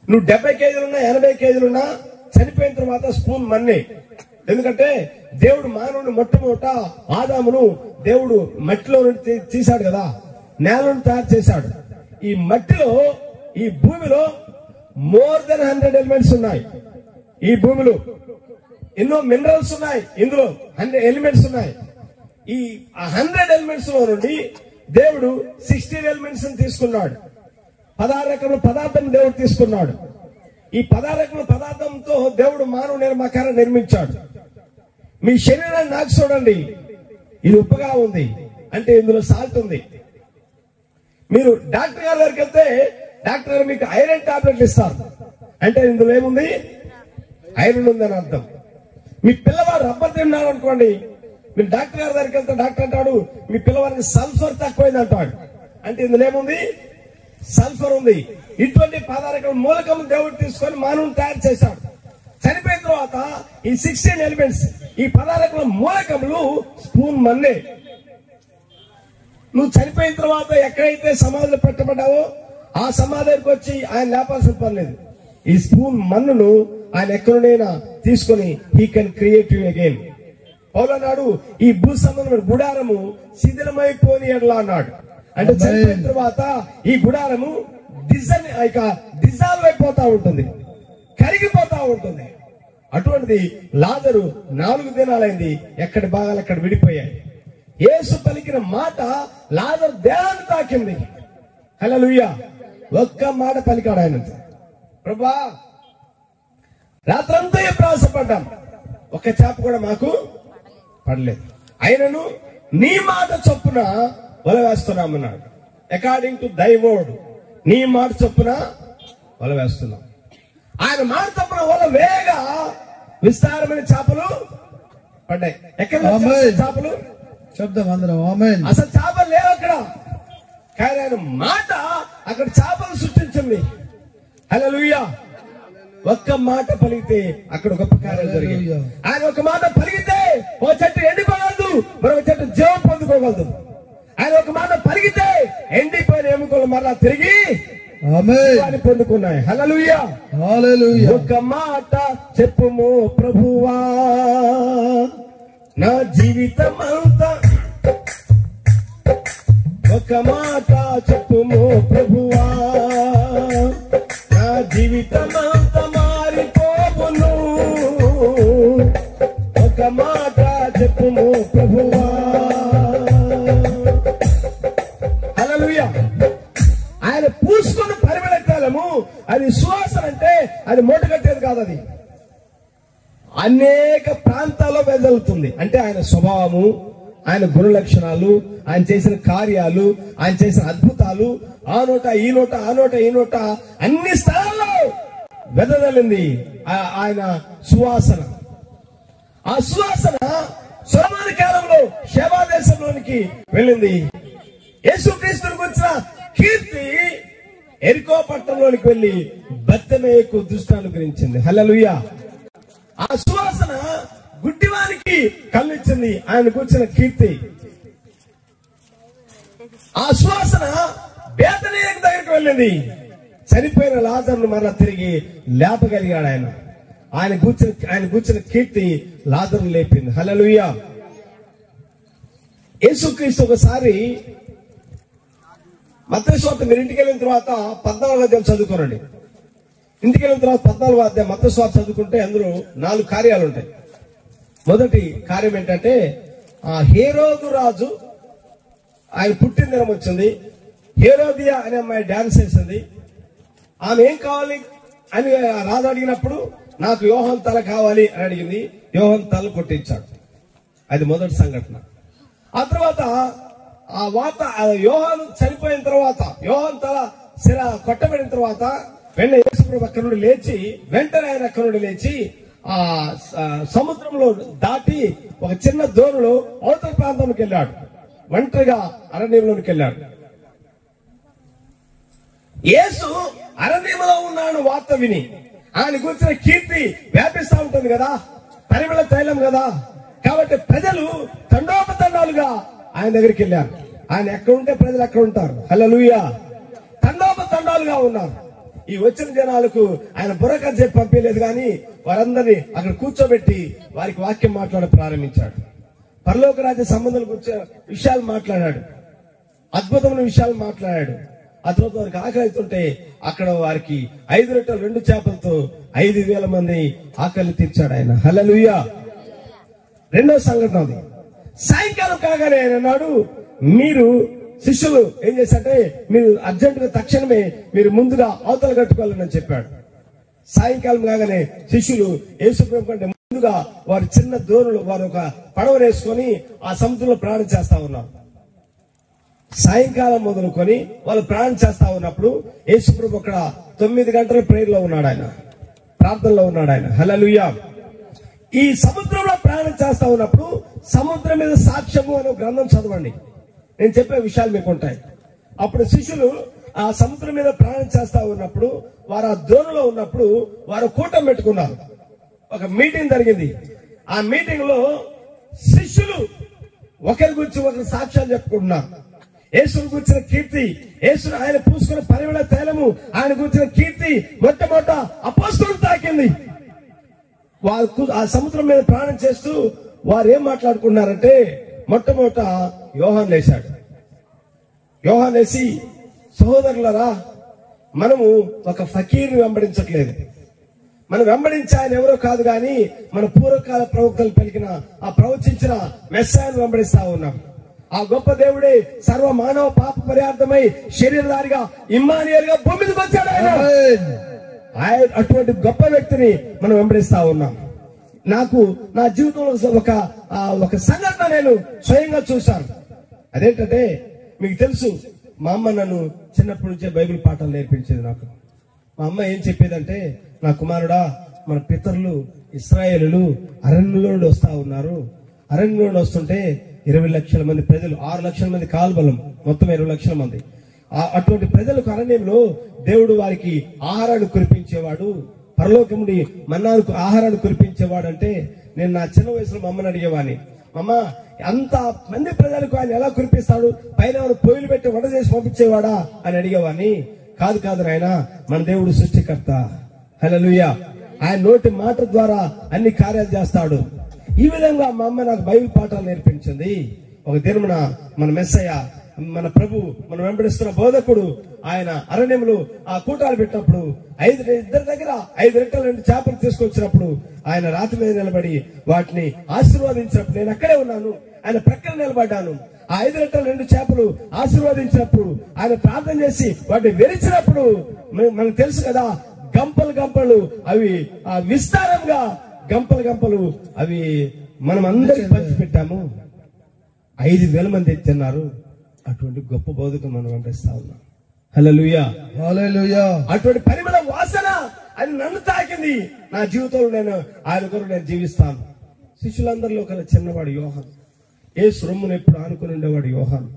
నువ్వు 70 కేజీలున్నా, 80 కేజీలున్నా చనిపోయిన తర్వాత స్పూన్ మన్నే. ఎందుకంటే దేవుడు మానవుని మొట్టమొదట ఆదామును దేవుడు మట్టిలో నుండి తీశాడు కదా, నేల నుండి తయారు చేశాడు. ఈ మట్టిలో, ఈ భూమిలో మోర్ దెన్ 100 ఎలిమెంట్స్ ఉన్నాయి. ఈ భూమిలో ఎన్నో మినరల్స్ ఉన్నాయి. ఇందులో 100 ఎలిమెంట్స్ ఉన్నాయి. ఈ 100 ఎలిమెంట్స్ లో నుండి దేవుడు 16 ఎలిమెంట్స్ తీసుకున్నాడు. 16 రకముల పదార్థం దేవుడు తీసుకున్నాడు. ఈ 16 రకముల పదార్థంతో దేవుడు మానవ నిర్మాకారం నిర్మించాడు. మీ శరీరాన్ని నాకు చూడండి, ఇది ఉప్పగా ఉంది అంటే ఇందులో సాల్ట్ ఉంది. మీరు డాక్టర్ గారి దగ్గరికి వెళ్తే డాక్టర్ గారు మీకు ఐరన్ టాబ్లెట్లు ఇస్తారు అంటే ఇందులో ఏముంది? ఐరన్ ఉందని అర్థం. మీ పిల్లవాడు రబ్బర్ తిన్నాడు అనుకోండి, మీరు డాక్టర్ గారి దగ్గరికి వెళ్తే డాక్టర్ అంటాడు మీ పిల్లవాడికి సల్ఫర్ తక్కువైంది అంటాడు అంటే ఇందులో ఏముంది? సల్ఫర్ ఉంది. ఇటువంటి 16 రకాల మూలకములు దేవుడు తీసుకొని మానవుని తయారు చేశాడు. చనిపోయిన తర్వాత ఈ 16 ఎలిమెంట్స్, ఈ 16 రకాల మూలకములు స్పూన్ మన్నే. నువ్వు చనిపోయిన తర్వాత ఎక్కడైతే సమాధిలో పెట్టబడ్డావో ఆ సమాధి దగ్గరికి వచ్చి ఆయన లేపాల్సిన పని లేదు. ఈ స్పూన్ మన్నును ఆయన ఎక్కడైనా తీసుకొని he can create you again. పౌలు అన్నాడు ఈ భూ సంబంధమైన గుడారము శిథిలమైపోని ఎడలా అన్నాడు. అంటే చనిపోయిన తర్వాత ఈ గుడారము డిజాల్వ్ అయిపోతా ఉంటుంది, కరిగిపోతా ఉంటుంది. అటువంటిది లాజరు 4 దినాలైంది, ఎక్కడి భాగాలు అక్కడ విడిపోయాయి. యేసు పలికిన మాట లాజరు దేహాన్ని తాకింది. హల్లెలూయా. ఒక్క మాట పలికాడు ఆయన, ప్రభువా రాత్రంతా ప్రయాసపడ్డాం, ఒక్క చేప కూడా మాకు పడలేదు, అయినను నీ మాట చొప్పున వల వేస్తున్నామన్నాడు. అకార్డింగ్ టు దై వర్డ్, నీ మాట చొప్పున వల వేస్తున్నాం. ఆయన మాట చొప్పున వల వేగా విస్తారమైన చేపలు పడ్డాయి. ఎక్కడ చేపలు? శబ్దం అందరం ఆమేన్. అసలు చేపలు లేవు అక్కడ, కానీ ఆయన మాట అక్కడ చేపలు సృష్టించింది. హల్లెలూయా. ఒక్క మాట పలిగితే అక్కడ గొప్ప కార్యాలు జరిగాయి. ఆయన ఒక మాట పలిగితే ఓ చెట్టు ఎండిపోగలదు, మరొక చెట్టు జీవం పొందుకోగలదు. ఆయన ఒక మాట పలిగితే ఎండిపోయిన ఎముకలు మరలా తిరిగి పొందుకున్నాయి. హల్లెలూయా. హల్లెలూయా. ఒక మాట చెప్పుము ప్రభువా, నా జీవితం అంతా. ఒక మాట చెప్పుము ప్రభువా, నా జీవితం అంతా మారిపోవును. ఒక మాట చెప్పుము ప్రభువా. హల్లెలూయా. ఆయన పూసుకున్న పరిమళ తైలము, అది సువాసన అంటే అది మూట కట్టేది కాదు, అది అనేక ప్రాంతాల్లో వెదజల్లుతుంది. అంటే ఆయన స్వభావము, ఆయన గుణ లక్షణాలు, ఆయన చేసిన కార్యాలు, ఆయన చేసిన అద్భుతాలు ఆ నోట ఈ నోట ఆ నోట ఈ నోట అన్ని స్థలాల్లో వెదజల్లింది ఆయన సువాసన. ఆ సువాసన సొలొమోను కాలంలో షేబా దేశంలోనికి వెళ్ళింది. యేసుక్రీస్తునికి వచ్చిన కీర్తి ఎరికో పట్టణంలోనికి వెళ్లి బెత్లెహేముకు దృష్టి అనుగ్రహించింది. హల్లెలూయా. ఆ సువాసన గుడ్డివానికి కళ్ళిచ్చింది, ఆయన కూర్చున్న కీర్తి. ఆ సువాసన బేతనీయ దగ్గరికి వెళ్ళింది, చనిపోయిన లాజరును మరలా తిరిగి లేపగలిగాడు ఆయన. ఆయన కూర్చున్న కీర్తి లాజరును లేపింది. హల్లెలూయా. యేసుక్రీస్తు ఒకసారి మత్తయి సువార్త, మీరు ఇంటికి వెళ్ళిన తర్వాత 14వ అధ్యాయం చదువుకోనండి. ఇంటికి వెళ్ళిన తర్వాత 14వ అధ్యాయం మత్తయి సువార్త చదువుకుంటే అందులో 4 కార్యాలు ఉంటాయి. మొదటి కార్యం ఏంటంటే, హేరోదు రాజు ఆయన పుట్టిన దినం వచ్చింది. హేరోదియా అనే అమ్మాయి డాన్స్ చేసింది. ఆమె ఏం కావాలి అని రాజు అడిగినప్పుడు, నాకు యోహాను తల కావాలి అని అడిగింది. యోహాను తల కొట్టించాడు. అది మొదటి సంఘటన. ఆ తర్వాత ఆ వార్త యోహాను చనిపోయిన తర్వాత, యోహాను తల శిర కొట్టబడిన తర్వాత వెంటనే యేసుప్రభు అక్కడి నుండి లేచి, వెంటనే ఆయన అక్కడి నుండి లేచి ఆ సముద్రంలో దాటి ఒక చిన్న దోణిలో అవతల ప్రాంతంలోకి వెళ్ళాడు. ఒంటరిగా అరణ్యంలోకి వెళ్ళాడు. యేసు అరణ్యంలో ఉన్నాడు వార్త విని, ఆయన కూర్చున్న కీర్తి వ్యాపిస్తా ఉంటుంది కదా, పరిమళ తైలం కదా. కాబట్టి ప్రజలు తండోపతండాలుగా ఆయన దగ్గరికి వెళ్ళారు. ఆయన ఎక్కడ ఉంటే ప్రజలు అక్కడ ఉంటారు. హల్లెలూయా. తండోపతండాలుగా ఉన్నారు. ఈ వచ్చిన జనాలకు ఆయన బుర్రక చెప్పి పంపించలేదు, కానీ వారందరినీ అక్కడ కూర్చోబెట్టి వారికి వాక్యం మాట్లాడ ప్రారంభించాడు. పరలోక రాజ్య సంబంధాలు కూర్చో విషయాలు మాట్లాడాడు. అద్భుతమైన విషయాలు మాట్లాడాడు. ఆ తర్వాత వారికి ఆకలి అవుతుంటే అక్కడ వారికి 5 రొట్టెలు 2 చేపలతో 5,000 మంది ఆకలి తీర్చాడు ఆయన. హల్లెలూయా. రెండో సంఘటన అది. సాయంకాలం కాగానే ఆయన అన్నాడు, మీరు శిష్యులు ఏం చేశారంటే, మీరు అర్జెంటుగా తక్షణమే మీరు ముందుగా అవతల కట్టుకోవాలని చెప్పాడు. సాయంకాలం కాగానే శిష్యులు యేసుప్రభు కంటే ముందుగా వారి చిన్న దోణులు, వారు ఒక పడవ వేసుకొని ఆ సముద్రంలో ప్రయాణం చేస్తా ఉన్నారు. సాయంకాలం మొదలుకొని వాళ్ళు ప్రయాణం చేస్తా ఉన్నప్పుడు యేసుప్రభు అక్కడ 9 గంటల ప్రేయర్లో ఉన్నాడు, ఆయన ప్రార్థనలో ఉన్నాడు ఆయన. హల్లెలూయా. ఈ సముద్రంలో ప్రయాణం చేస్తా ఉన్నప్పుడు సముద్రం మీద సాక్ష్యము అనే గ్రంథం చదవండి, నేను చెప్పే విషయాలు మీకు ఉంటాయి. అప్పుడు శిష్యులు ఆ సముద్రం మీద ప్రయాణం చేస్తా ఉన్నప్పుడు, వారు ఆ దోణిలో ఉన్నప్పుడు వారు కూటమి పెట్టుకున్నారు. ఒక మీటింగ్ జరిగింది. ఆ మీటింగ్ లో శిష్యులు ఒకరి గురించి ఒకరు సాక్ష్యాలు చెప్పుకుంటున్నారు. యేసుని గురించిన కీర్తి, యేసుని ఆయన పూసుకున్న పరిమళ తైలము, ఆయన గురించిన కీర్తి మొట్టమొదట అపోస్తలులను తాకింది. వారు ఆ సముద్రం మీద ప్రయాణం చేస్తూ వారు ఏం మాట్లాడుకున్నారంటే, మొట్టమొదట యోహాను లేచాడు. యోహాను లేచి, సహోదరులరా, మనము ఒక ఫకీర్ని వెంబడించట్లేదు, మనం వెంబడించే ఆయన ఎవరో కాదు, కానీ మన పూర్వకాల ప్రవక్తలు పలికిన ఆ ప్రవచించిన మెస్సాయను వెంబడిస్తా ఉన్నాం. ఆ గొప్ప దేవుడే సర్వ మానవ పాప పరిహార్థమై శరీరధారిగా ఇమ్మానుయేలుగా భూమి మీదకి వచ్చాడు ఆయన. అటువంటి గొప్ప వ్యక్తిని మనం వెంబడిస్తా ఉన్నాం. నాకు నా జీవితంలో ఒక సంఘటన నేను స్వయంగా చూశాను. అదేంటంటే, మీకు తెలుసు, మా అమ్మ నన్ను చిన్నప్పటి నుంచే బైబిల్ పాఠాలు నేర్పించేది. నాకు మా అమ్మ ఏం చెప్పేదంటే, నా కుమారుడా, మన పితరులు ఇశ్రాయేలులు అరణ్యంలో నుండి వస్తా ఉన్నారు. అరణ్యంలో నుండి వస్తుంటే 20 లక్షల మంది ప్రజలు, 6 లక్షల మంది కాల్బలం, మొత్తం 20 లక్షల మంది. అటువంటి ప్రజలకు అరణ్యంలో దేవుడు వారికి ఆహారాన్ని కురిపించేవాడు, పరలోకం నుండి మన్నాకు ఆహారాన్ని కురిపించేవాడు. అంటే నేను నా చిన్న వయసులో మా అమ్మని అడిగేవాడిని, అమ్మ అంత మంది ప్రజలకు ఆయన ఎలా కురిపిస్తాడు, పైన పొయ్యిలు పెట్టి వంట చేసి పంపించేవాడా అని అడిగేవాడిని. కాదు నాయన, మన దేవుడు సృష్టికర్త. హల్లెలూయా. ఆయన నోటి మాట ద్వారా అన్ని కార్యాలు చేస్తాడు. ఈ విధంగా మా అమ్మ నాకు బైబిల్ పాఠాలు నేర్పించింది. ఒక దినమున మన మెస్సయ్య, మన ప్రభు, మనం వెంబడిస్తున్న బోధకుడు, ఆయన అరణ్యంలో ఆ కూటాలు పెట్టినప్పుడు ఇద్దరి దగ్గర 5 రొట్టెలు 2 చేపలు తీసుకొచ్చినప్పుడు ఆయన రాతి మీద నిలబడి వాటిని ఆశీర్వాదించినప్పుడు నేను అక్కడే ఉన్నాను. ఆయన ప్రక్కన నిలబడ్డాను. ఆ 5 రొట్టెలు 2 చేపలు ఆశీర్వాదించినప్పుడు ఆయన ప్రార్థన చేసి వాటిని వెరిచినప్పుడు మనకు తెలుసు కదా, గంపలు అవి విస్తారంగా గంపలు అవి మనం అందరికి పంచిపెట్టాము. 5,000 మంది తిన్నారు. అటువంటి గొప్ప బోధకుడు మనం వెంబడిస్తా ఉన్నాం. హల్లెలూయా. హల్లెలూయా. అటువంటి పరిమళ వాసన అది నన్ను తాకింది. నా జీవితంలో నేను ఆయన కొరకు నేను జీవిస్తాను. శిష్యులందరిలో కన్నా చిన్నవాడు యోహాను. యేసు రొమ్మును ఎప్పుడు ఆనుకుని ఉండేవాడు యోహాను.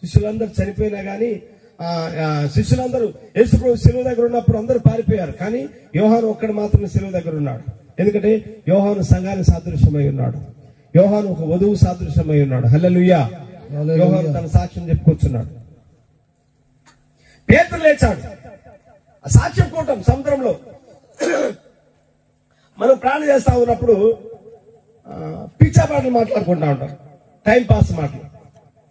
శిష్యులందరూ చనిపోయినా గానీ శిష్యులందరూ యేసు ప్రభు శిలువ దగ్గర ఉన్నప్పుడు అందరూ పారిపోయారు, కానీ యోహాను ఒక్కడు మాత్రమే శిలువ దగ్గర ఉన్నాడు. ఎందుకంటే యోహాను సంఘానికి సాదృశ్యమై ఉన్నాడు. యోహాను ఒక వధువు సాదృశ్యమై ఉన్నాడు. హల్లెలూయా. యోహాను తన సాక్ష్యం చెప్పుకొచ్చున్నాడు. పేతురు లేచాడు. ఆ సాక్ష్యం కూటం సముద్రంలో మనం ప్రాణం చేస్తా ఉన్నప్పుడు పిచ్చా మాటలు మాట్లాడుకుంటా ఉంటాం. టైం పాస్ మాటలు.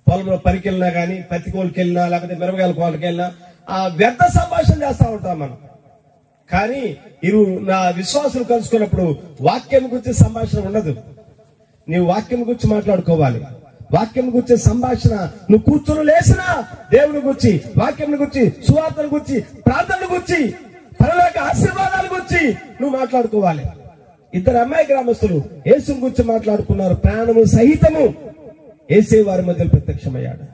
పొలంలో పరికెళ్ళినా కానీ, పత్తి కోలుకెళ్ళినా, లేకపోతే మిరపకాయల కోలకెళ్ళినా ఆ వ్యర్థ సంభాషణ చేస్తా ఉంటాం మనం. కానీ నా విశ్వాసులు కలుసుకున్నప్పుడు వాక్యం గురించి సంభాషణ ఉండదు. నీవు వాక్యం గురించి మాట్లాడుకోవాలి. వాక్యం గురించి సంభాషణ నువ్వు కూర్చొని లేసినా దేవుని గురించి, వాక్యం గురించి, సువార్తల గురించి, ప్రార్థనల గురించి, పరలోక ఆశీర్వాదాల గురించి నువ్వు మాట్లాడుకోవాలి. ఇద్దరు అమ్మాయి గ్రామస్తులు యేసు గురించి మాట్లాడుకున్నారు. ప్రాణము సహితము యేసే వారి మధ్యలో ప్రత్యక్షమయ్యాడు.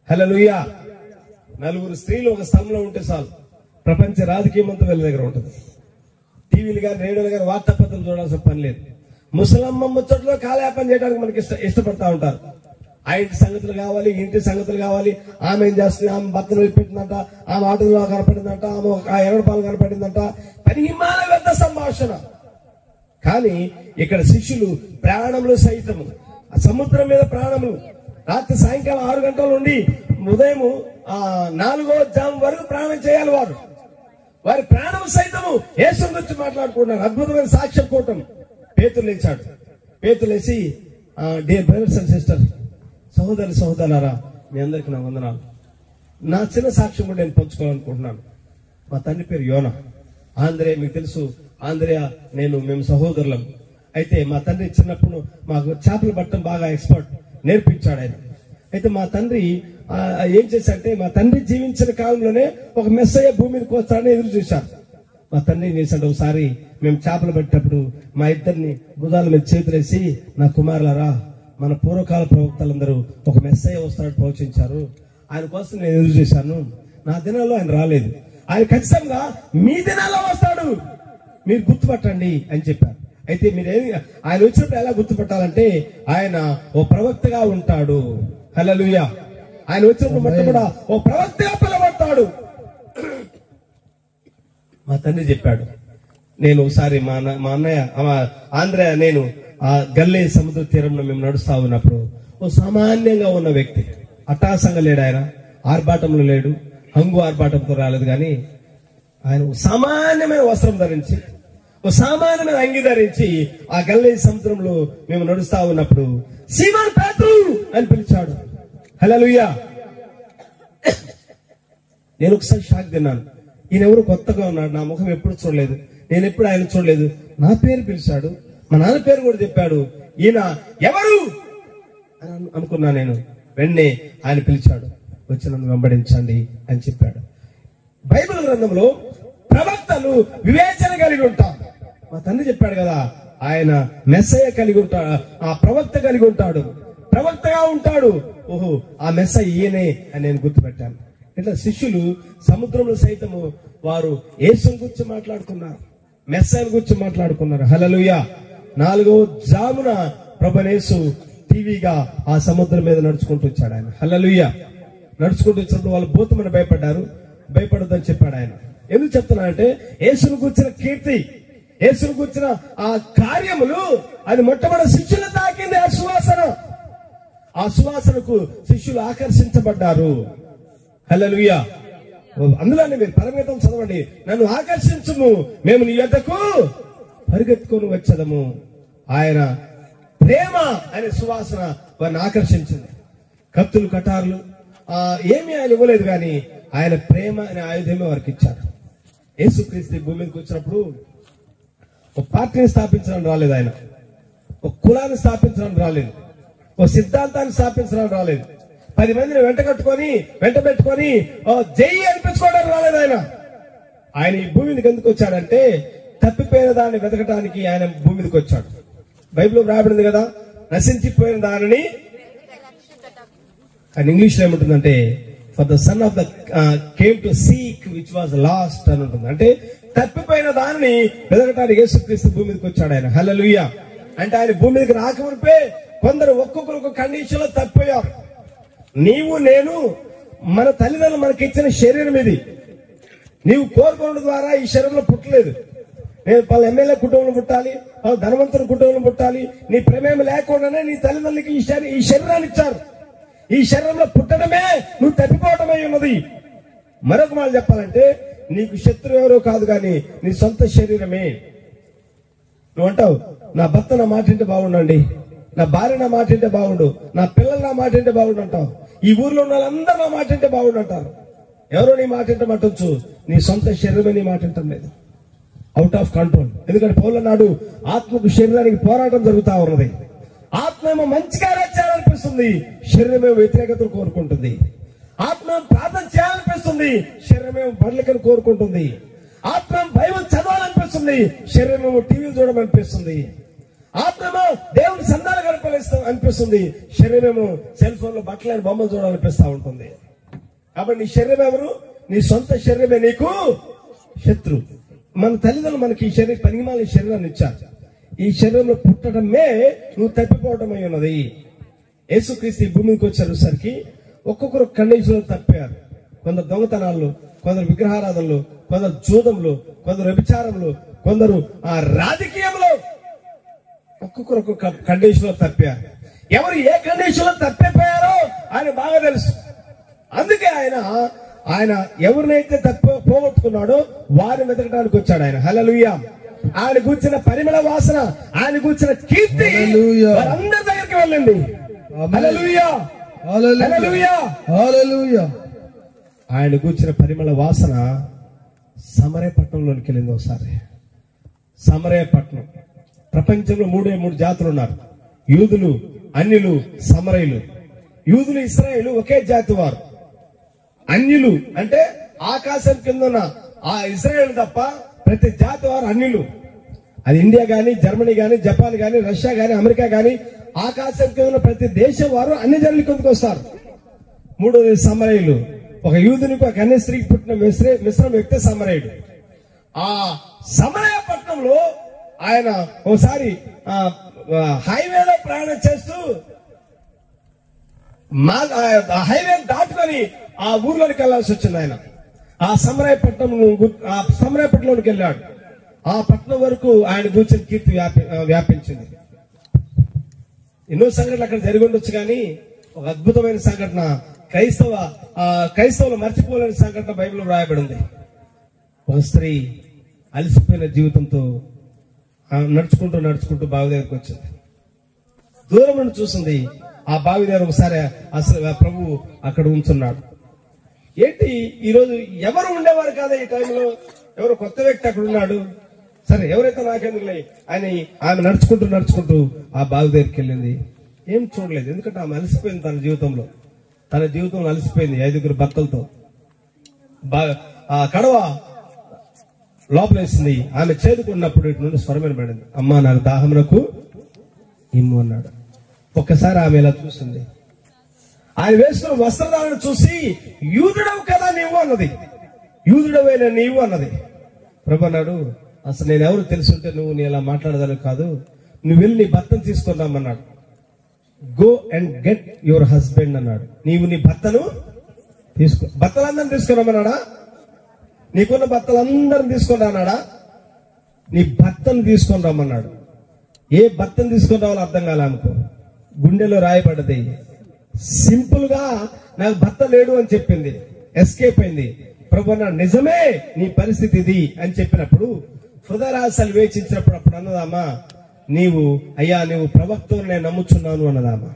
హల్లెలూయా. నలుగురు స్త్రీలు ఒక స్థలంలో ఉంటే చాలు, ప్రపంచ రాజకీయం అంతా వీళ్ళ దగ్గర ఉంటుంది. టీవీలు గాని, రేడియోలు గాని, వార్తాపత్రం చూడాల్సిన పని లేదు. ముసలమ్మ ముచ్చట్లో కాలయాపన చేయడానికి మనకి ఇష్టపడతా ఉంటారు. ఆ ఇంటి సంగతులు కావాలి, ఇంటి సంగతులు కావాలి. ఆమె ఏం చేస్తుంది, ఆమె భర్తను పెట్టిందంట, ఆమె ఆటలో కనపడిందంట, ఆమె ఆ ఎరడపాలు కనపడిందంట. పరిహిమాల పెద్ద సంభాషణ. కానీ ఇక్కడ శిష్యులు ప్రాణములు సైతము, సముద్రం మీద ప్రాణములు, రాత్రి సాయంకాలం 6 గంటల నుండి ఉదయం 4వ జాము వరకు ప్రాణం చేయాలి. వారి ప్రాణం సైతము యేసు గురించి మాట్లాడుకున్నారు. అద్భుతమైన సాక్ష్యం కూటం. పేతురు లేచాడు. పేతురు లేచి, డియర్ బ్రదర్స్ అండ్ సిస్టర్, సహోదరులారా, మీ అందరికి నా వందనాలు. నా చిన్న సాక్ష్యం కూడా నేను పంచుకోవాలనుకుంటున్నాను. మా తండ్రి పేరు యోనా. ఆంధ్రే, మీకు తెలుసు, ఆంధ్రేయ మేము సహోదరులం. అయితే మా తండ్రి చిన్నప్పుడు మాకు చేపలు పట్టడం బాగా ఎక్స్పర్ట్, నేర్పించాడు ఆయన. అయితే మా తండ్రి ఏం చేశాడంటే, మా తండ్రి జీవించిన కాలంలోనే ఒక మెస్సయ్య భూమి మీదకి వస్తాడని ఎదురు చూశారు. మా తండ్రి ఏం చేశాడు, ఒకసారి మేము చేపలు పట్టేటప్పుడు మా ఇద్దరిని భుజాల మీద చేతులేసి, నా కుమారులారా, మన పూర్వకాల ప్రవక్తలందరూ ఒక మెస్సయ్య వస్తాడు ప్రవచించారు, ఆయన కోసం నేను ఎదురు చూశాను. నా దినాల్లో ఆయన రాలేదు, ఆయన ఖచ్చితంగా మీ దినాల్లో వస్తాడు, మీరు గుర్తుపట్టండి అని చెప్పారు. అయితే మీరేమి, ఆయన వచ్చినప్పుడు ఎలా గుర్తుపట్టాలంటే, ఆయన ఓ ప్రవక్తగా ఉంటాడు. హల్లెలూయా. ఆయన వచ్చినప్పుడు మొట్టమొదట ఓ ప్రవక్తగా పిలవబడతాడు. మా తండ్రి చెప్పాడు, నేను ఒకసారి మా అన్నయ్య ఆంధ్రయ, నేను ఆ గల్లీ సముద్ర తీరంలో మేము నడుస్తా ఉన్నప్పుడు ఓ సామాన్యంగా ఉన్న వ్యక్తి, అట్టాసంగా లేడు, ఆయన ఆర్భాటంలో లేడు, హంగు ఆర్భాటంతో రాలేదు, కానీ ఆయన సామాన్యమైన వస్త్రం ధరించి, ఓ సామాన్యమైన అంగి ధరించి ఆ గల్లీ సముద్రంలో మేము నడుస్తా ఉన్నప్పుడు సీమోను పేతురు అని పిలిచాడు. హల్లెలూయా. నేను ఒకసారి షాక్ తిన్నాను. ఈయన ఎవరు కొత్తగా ఉన్నాడు, నా ముఖం ఎప్పుడు చూడలేదు, నేను ఎప్పుడు ఆయన చూడలేదు. నా పేరు పిలిచాడు, మా నాన్న పేరు కూడా చెప్పాడు. ఈయన ఎవరు అని అనుకున్నా నేను. వెన్నే ఆయన పిలిచాడు, వచ్చి నన్ను వెంబడించండి అని చెప్పాడు. బైబిల్ గ్రంథంలో ప్రవక్తలు వివేచన కలిగి ఉంటారు. మా తండ్రి చెప్పాడు కదా, ఆయన మెస్సయ్య కలిగి ఉంటాడు, ఆ ప్రవక్త కలిగి ఉంటాడు, ప్రవక్తగా ఉంటాడు. ఓహో, ఆ మెస్సయ్య ఈయనే అని నేను గుర్తుపెట్టాను. ఇట్లా శిష్యులు సముద్రంలో సైతము వారు యేసుని గురించి మాట్లాడుకున్నారు, మెస్సయ్య గురించి మాట్లాడుకున్నారు. హల్లెలూయా. 4వ జామున ప్రభుయేసు టీవీగా ఆ సముద్రం మీద నడుచుకుంటూ వచ్చాడు ఆయన. హల్లెలూయా. నడుచుకుంటూ వచ్చినప్పుడు వాళ్ళు భూతమని భయపడ్డారు. భయపడొద్దని చెప్పాడు ఆయన. ఎందుకు చెప్తున్నా అంటే, యేసును కూర్చిన కీర్తి, యేసును కూర్చిన ఆ కార్యములు, అది మొట్టమొదటి శిష్యులు తాకింది. ఆ సువాసన, ఆ సువాసనకు శిష్యులు ఆకర్షించబడ్డారు. హల్లెలూయా. అందులోనే మీరు పరమగీతం చదవండి, నన్ను ఆకర్షించుము, మేము నీ యొద్దకు పరిగెత్తుకొని వచ్చదము. ఆయన ప్రేమ అనే సువాసన వారిని ఆకర్షించింది. కత్తులు, కటార్లు ఏమీ ఆయన ఇవ్వలేదు, కానీ ఆయన ప్రేమ అనే ఆయుధమే వారికి ఇచ్చారు. యేసుక్రీస్తు భూమి మీదకి వచ్చినప్పుడు ఒక పార్టీని స్థాపించడానికి రాలేదు ఆయన, ఒక కులాన్ని స్థాపించడానికి రాలేదు, ఒక సిద్ధాంతాన్ని స్థాపించడానికి రాలేదు, 10 మందిని వెంట పెట్టుకొని జై అనిపించుకోవడానికి రాలేదు ఆయన. ఆయన ఈ భూమి మీదకి ఎందుకు వచ్చాడంటే, తప్పిపోయిన దాన్ని వెతకడానికి ఆయన భూమి మీదకి వచ్చాడు. బైబిల్లో రాబడింది కదా, నశించిపోయిన దానిని, అని ఇంగ్లీష్ లో ఏముంటుందంటే, for the son of the came to seek which was last అని ఉంటుంది. అంటే తప్పిపోయిన దానిని వెతకడానికి యేసుక్రీస్తు భూమి మీదకి వచ్చాడు ఆయన. హల్లెలూయా. అంటే ఆయన భూమి మీదకి రాకమునిపే కొందరు ఒక్కొక్కరు కండిషన్ లో తప్పిపోయారు. నీవు నేను, మన తల్లిదండ్రులు మనకి ఇచ్చిన శరీరం ఇది. నీవు కోరుకోవడం ద్వారా ఈ శరీరంలో పుట్టలేదు. నేను పలు ఎమ్మెల్యే కుటుంబంలో పుట్టాలి, పలు ధనవంతుల కుటుంబంలో పుట్టాలి. నీ ప్రమేయం లేకుండానే నీ తల్లిదండ్రులకి ఈ శరీరాన్ని ఇచ్చారు. ఈ శరీరంలో పుట్టడమే నువ్వు తప్పిపోవడమై ఉన్నది. మరొక మాట చెప్పాలంటే నీకు శత్రువు ఎవరో కాదు కానీ నీ సొంత శరీరమే. నువ్వు అంటావు, నా భర్త నా మాట వింటే బాగుండండి, నా భార్య నా మాట వింటే బాగుండు, నా పిల్లలు నా మాట వింటే బాగుండు అంటావు. ఈ ఊర్లో ఉన్న వాళ్ళందరూ నా మాట వింటే బాగుండు అంటారు. ఎవరో నీ మాట వింటే మట్టొచ్చు, నీ సొంత శరీరమే నీ మాట వింటం లేదు. Out of control. ఎందుకంటే పౌలు నాడు ఆత్మకు శరీరానికి పోరాటం జరుగుతా ఉన్నది. ఆత్మ ఏమో మంచి కార్యాలు చేయాలనిపిస్తుంది, శరీరమే వ్యతిరేకతను కోరుకుంటుంది. ఆత్మ ప్రార్థన చేయాలనిపిస్తుంది, శరీరమేమో బడలికను కోరుకుంటుంది. ఆత్మ బైబిల్ చదవాలనిపిస్తుంది, శరీరమేమో టీవీ చూడమనిపిస్తుంది. ఆత్మేమో దేవుని సందాలు గడపలేస్తా అనిపిస్తుంది, శరీరమేమో సెల్ ఫోన్ లో బట్టలేని బొమ్మలు చూడాలనిపిస్తా ఉంటుంది. కాబట్టి నీ శరీరం ఎవరు? నీ సొంత శరీరమే నీకు శత్రు. మన తల్లిదండ్రులు మనకి ఈ శరీరం పనిమాల శరీరాన్ని ఇచ్చారు. ఈ శరీరంలో పుట్టడమే నువ్వు తప్పిపోవడమై ఉన్నది. యేసుక్రీస్తు ఈ భూమికి వచ్చేసరికి ఒక్కొక్కరు కండిషన్లో తప్పారు. కొందరు దొంగతనాలు, కొందరు విగ్రహారాధనలు, కొందరు జూదంలో, కొందరు వ్యభిచారంలో, కొందరు రాజకీయంలో, ఒక్కొక్కరు ఒక్కొక్క కండిషన్ లో తప్పారు. ఎవరు ఏ కండిషన్ లో తప్పిపోయారో ఆయన బాగా తెలుసు. అందుకే ఆయన ఎవరినైతే పోగొట్టుకున్నాడో వారిని వెతకడానికి వచ్చాడు ఆయన. హల్లెలూయా. ఆయన కూర్చున్న పరిమళ వాసన, ఆయన కూర్చున్న కీర్తి వారందరి దగ్గరికి వెళ్ళండి. హల్లెలూయా, హల్లెలూయా, హల్లెలూయా. ఆయన కూర్చున్న పరిమళ వాసన సమరయ పట్టణంలోనికి వెళ్ళింది. ఒకసారి సమరయ పట్టణం, ప్రపంచంలో 3 జాతులు ఉన్నారు: యూదులు, అన్యులు, సమరయులు. యూదులు, ఇశ్రాయేలు ఒకే జాతి వారు. అన్యులు అంటే ఆకాశం కింద ఉన్న ఆ ఇశ్రాయేలు తప్ప ప్రతి జాతి వారు అన్యులు. అది ఇండియా గాని, జర్మనీ గాని, జపాన్ గాని, రష్యా గాని, అమెరికా గాని, ఆకాశం కింద ఉన్న ప్రతి దేశం వారు అన్ని జనుల కిందకు వస్తారు. మూడోది సమరయులు. ఒక యూదునికి, ఒక అన్య స్త్రీకి పుట్టిన మిశ్రమ వ్యక్తి సమరయుడు. ఆ సమరయ పట్టణంలో ఆయన ఒకసారి హైవేలో ప్రయాణం చేస్తూ హైవే దాటుకొని ఆ ఊర్లోనికి వెళ్లాల్సి వచ్చింది. ఆయన ఆ సమరయపట్నంలోకి వెళ్ళాడు. ఆ పట్టణం వరకు ఆయన కూర్చొని కీర్తి వ్యాపించింది. ఎన్నో సంఘటనలు అక్కడ జరిగి ఉండొచ్చు, కానీ ఒక అద్భుతమైన సంఘటన, క్రైస్తవులు మర్చిపోలేని సంఘటన బైబిల్లో రాయబడింది. ఒక స్త్రీ అలసిపోయిన జీవితంతో నడుచుకుంటూ బావి దగ్గరకు వచ్చింది. దూరం నుండి చూసింది. ఆ బావి దగ్గర ఒకసారి అసలు ప్రభు అక్కడ ఉంచున్నాడు. ఏంటి ఈరోజు ఎవరు ఉండేవారు కాదా ఈ టైంలో? ఎవరు కొత్త వ్యక్తి అక్కడ ఉన్నాడు. సరే, ఎవరైతే నాకెందుకులే అని ఆమె నడుచుకుంటూ ఆ బావి దగ్గరికి వెళ్ళింది. ఏం చూడలేదు, ఎందుకంటే ఆమె అలసిపోయింది. తన జీవితంలో అలసిపోయింది. 5 భర్తలతో ఆ కడవ లోపలేసింది. ఆమె చేదుకున్నప్పుడు ఇటు నుండి స్వరం వినబడింది, అమ్మా నాకు దాహమునకు ఇమ్ము అన్నాడు. ఒక్కసారి ఆమె ఇలా చూసింది. ఆయన వేసుకున్న వస్త్రధారణ చూసి, యూదుడవు కదా నీవు అన్నది. యూదుడవైన నీవు అన్నది. ప్రభు అన్నాడు, అసలు నేను ఎవరు తెలుసుంటే నువ్వు నీ ఇలా మాట్లాడదాను కాదు, నువ్వు వెళ్ళి నీ భర్తను తీసుకుందామన్నాడు. Go and get your husband అన్నాడు. నీవు నీ భర్తను భర్తలందరినీ తీసుకురామన్నాడా? నీకున్న భర్తలందరిని తీసుకొని రానాడా? నీ భర్తను తీసుకొని రమ్మన్నాడు. ఏ భర్తను తీసుకొని రావాలో అర్థం కాలే ఆమెకు. గుండెలో రాయబడ్డది. సింపుల్ గా నాకు భర్త లేడు అని చెప్పింది, ఎస్కేప్ అయింది. ప్రభు అన్నాడు, నిజమే నీ పరిస్థితి ఇది అని చెప్పినప్పుడు, హృదయరాశాలు వేచించినప్పుడు అప్పుడు అన్నదామా, నీవు ప్రవక్తను నేను నమ్ముచున్నాను అన్నదామా.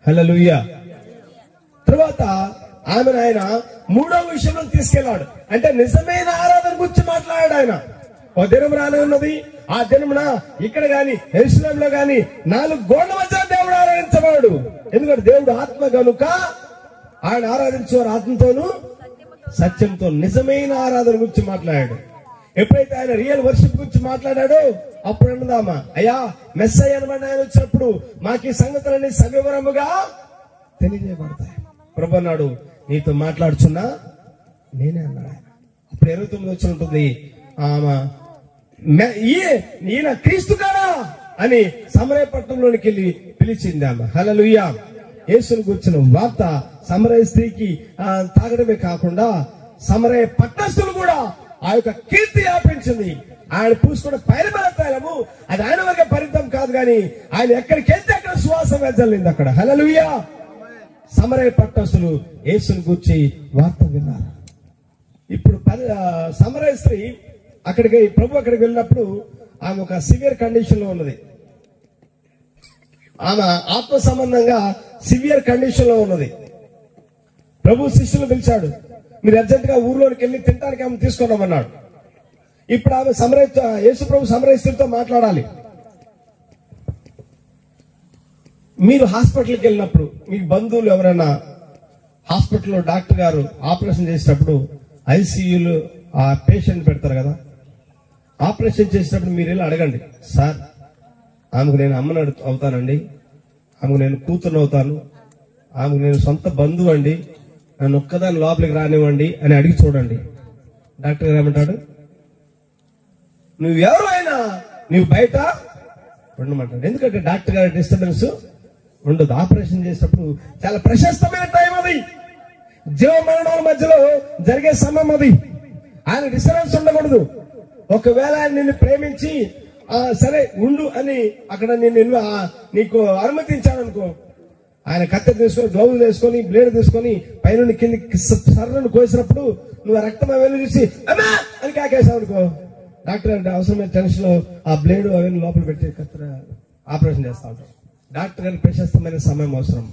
హల్లెలూయా. తర్వాత ఆమెను ఆయన 3వ విషయంలో తీసుకెళ్లాడు. అంటే నిజమైన ఆరాధన గురించి మాట్లాడాడు ఆయన. ఒక దినం రానే ఉన్నది. ఆ దినమున ఇక్కడ గాని, యెరూషలేములో గాని 4 గోడల మధ్య దేవుడు ఆరాధించబడు. ఎందుకంటే దేవుడు ఆత్మ కనుక ఆయన ఆరాధించేవారు ఆత్మతోను సత్యంతో. నిజమైన ఆరాధన గురించి మాట్లాడాడు. ఎప్పుడైతే ఆయన రియల్ వర్షిప్ గురించి మాట్లాడాడో అప్పుడు అన్నదామా, అయ్యా మెస్సయ్య అనబడిన ఆయన వచ్చినప్పుడు మాకు ఈ సంగతులన్నీ సవివరముగా తెలియజేయబడతాయి. ప్రభు అన్నాడు, నీతో మాట్లాడుచున్నా నేనే అన్నాడు ఆయన. అప్పుడు 29 వచ్చి ఉంటుంది, ఈయన క్రీస్తు కాడా అని సమరయ పట్టణంలోనికి వెళ్ళి పిలిచింది ఆమె. హల్లెలూయా. యేసును గురించిన వార్త సమరయ స్త్రీకి తాగడమే కాకుండా సమరయ పట్టణస్థులు కూడా ఆ యొక్క కీర్తి వ్యాపించింది. ఆయన పూసుకున్న పరిమళ తైలము అది ఆయన వరకే పరిమితం కాదు, కానీ ఆయన ఎక్కడికి వెళ్తే అక్కడ సువాసన వెదజల్లింది అక్కడ. హల్లెలూయా. సమరయ పట్టణస్తులు యేసుని గూర్చి వార్త విన్నారు. ఇప్పుడు సమరయ స్త్రీ ప్రభు అక్కడికి వెళ్ళినప్పుడు ఆమె ఒక సివియర్ కండిషన్ లో ఉన్నది. ఆమె ఆత్మ సంబంధంగా సివియర్ కండిషన్ లో ఉన్నది. ప్రభు శిష్యులు పిలిచాడు, మీరు అర్జెంట్ గా ఊర్లోకి వెళ్ళి తినడానికి ఆమె తీసుకున్నామన్నాడు. ఇప్పుడు ఆమె యేసు ప్రభు సమరయ స్త్రీతో మాట్లాడాలి. మీరు హాస్పిటల్కి వెళ్ళినప్పుడు మీకు బంధువులు ఎవరైనా హాస్పిటల్లో డాక్టర్ గారు ఆపరేషన్ చేసినప్పుడు ఐసీయూలో ఆ పేషెంట్ పెడతారు కదా, ఆపరేషన్ చేసినప్పుడు మీరు వెళ్ళి అడగండి, సార్ ఆమెకు నేను అమ్మని అవుతానండి, ఆమెకు నేను కూతురు అవుతాను, ఆమెకు నేను సొంత బంధువు అండి, నన్ను ఒక్కదాని లోపలికి రానివ్వండి అని అడిగి చూడండి. డాక్టర్ గారు ఏమంటాడు, నువ్వెవరు అయినా నువ్వు బయట ఉండమంటాడు. ఎందుకంటే డాక్టర్ గారి డిస్టర్బెన్స్ ఉండదు. ఆపరేషన్ చేసినప్పుడు చాలా ప్రశస్తమైన టైం అది, జీవ మరణాల మధ్యలో జరిగే సమయం అది. ఆయన డిస్టర్బెన్స్ ఉండకూడదు. ఒకవేళ ఆయన నిన్ను ప్రేమించి సరే ఉండు అని అక్కడ నీకు అనుమతించాడనుకో, ఆయన కత్తెర తీసుకొని గ్లౌజ్ వేసుకొని బ్లేడ్ తీసుకొని పైన కింది సర్రను కోసినప్పుడు నువ్వు ఆ రక్తం అవన్నీ చూసి అమ్మా అని కాకేసావు అనుకో, డాక్టర్ అంటే అవసరమైన టెన్షన్ లో ఆ బ్లేడ్ అవన్నీ లోపల పెట్టి కత్తెర ఆపరేషన్ చేస్తా ఉంటాడు. డాక్టర్ గారికి ప్రశస్తమైన సమయం అవసరం.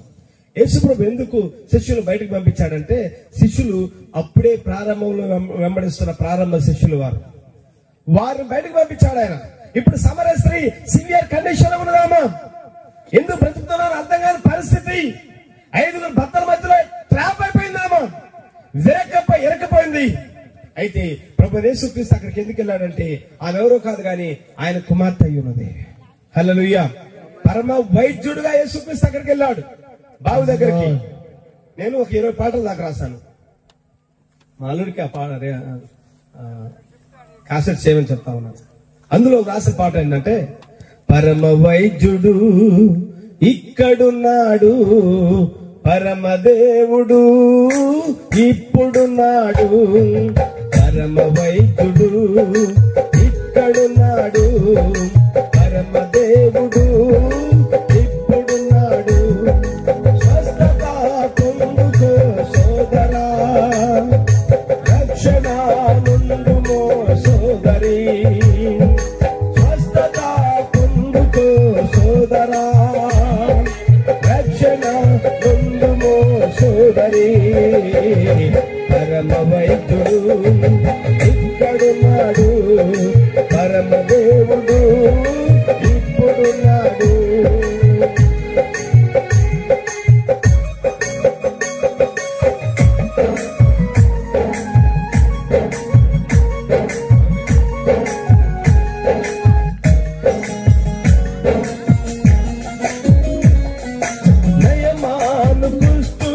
యేసుప్రభు ఎందుకు శిష్యులు బయటకు పంపించాడంటే, శిష్యులు అప్పుడే ప్రారంభంలో వెంబడిస్తున్న ప్రారంభ శిష్యులు వారిని బయటకు పంపించాడు ఆయన. ఇప్పుడు సమరయ స్త్రీ సివియర్ కండిషన్ లో ఉన్నదామా, ఎందుకు బ్రతుకుతున్నారో అర్థం కాని పరిస్థితి, 5 భర్తల మధ్యలో ట్రాప్ అయిపోయిందామా, ఇరకపోయింది. అయితే ప్రభు యేసుక్రీస్తు అక్కడికి ఎందుకు వెళ్ళాడంటే, ఆమె ఎవరో కాదు కానీ ఆయన కుమార్తె అయి ఉన్నది. హల్లెలూయా. పరమ వైద్యుడుగా యేసుక్రీస్తు అక్కడికి వెళ్ళాడు బావి దగ్గరికి. నేను ఒక 20 పాటలు దాకా రాశాను. మా అల్లుడికి ఆ పాట కాసెట్ చేయమని చెప్తా ఉన్నాను. అందులో రాసిన పాట ఏంటంటే, పరమ వైద్యుడు ఇక్కడున్నాడు, పరమదేవుడు ఇప్పుడున్నాడు, పరమ వైద్యుడు ఇక్కడున్నాడు, పరమదేవుడు ఇప్పుడున్నాడు, స్వస్థత పొందుకో సోదరా, రక్షణ నుండుమో సోదరి, స్వస్థత పొందుకో సోదరా, రక్షణ నుండుమో సోదరి, పరమ వైద్యుడు ఇక్కడున్నాడు, పరమ దేవుడు ఇప్పుడున్నాడు. నయమాను కుస్తు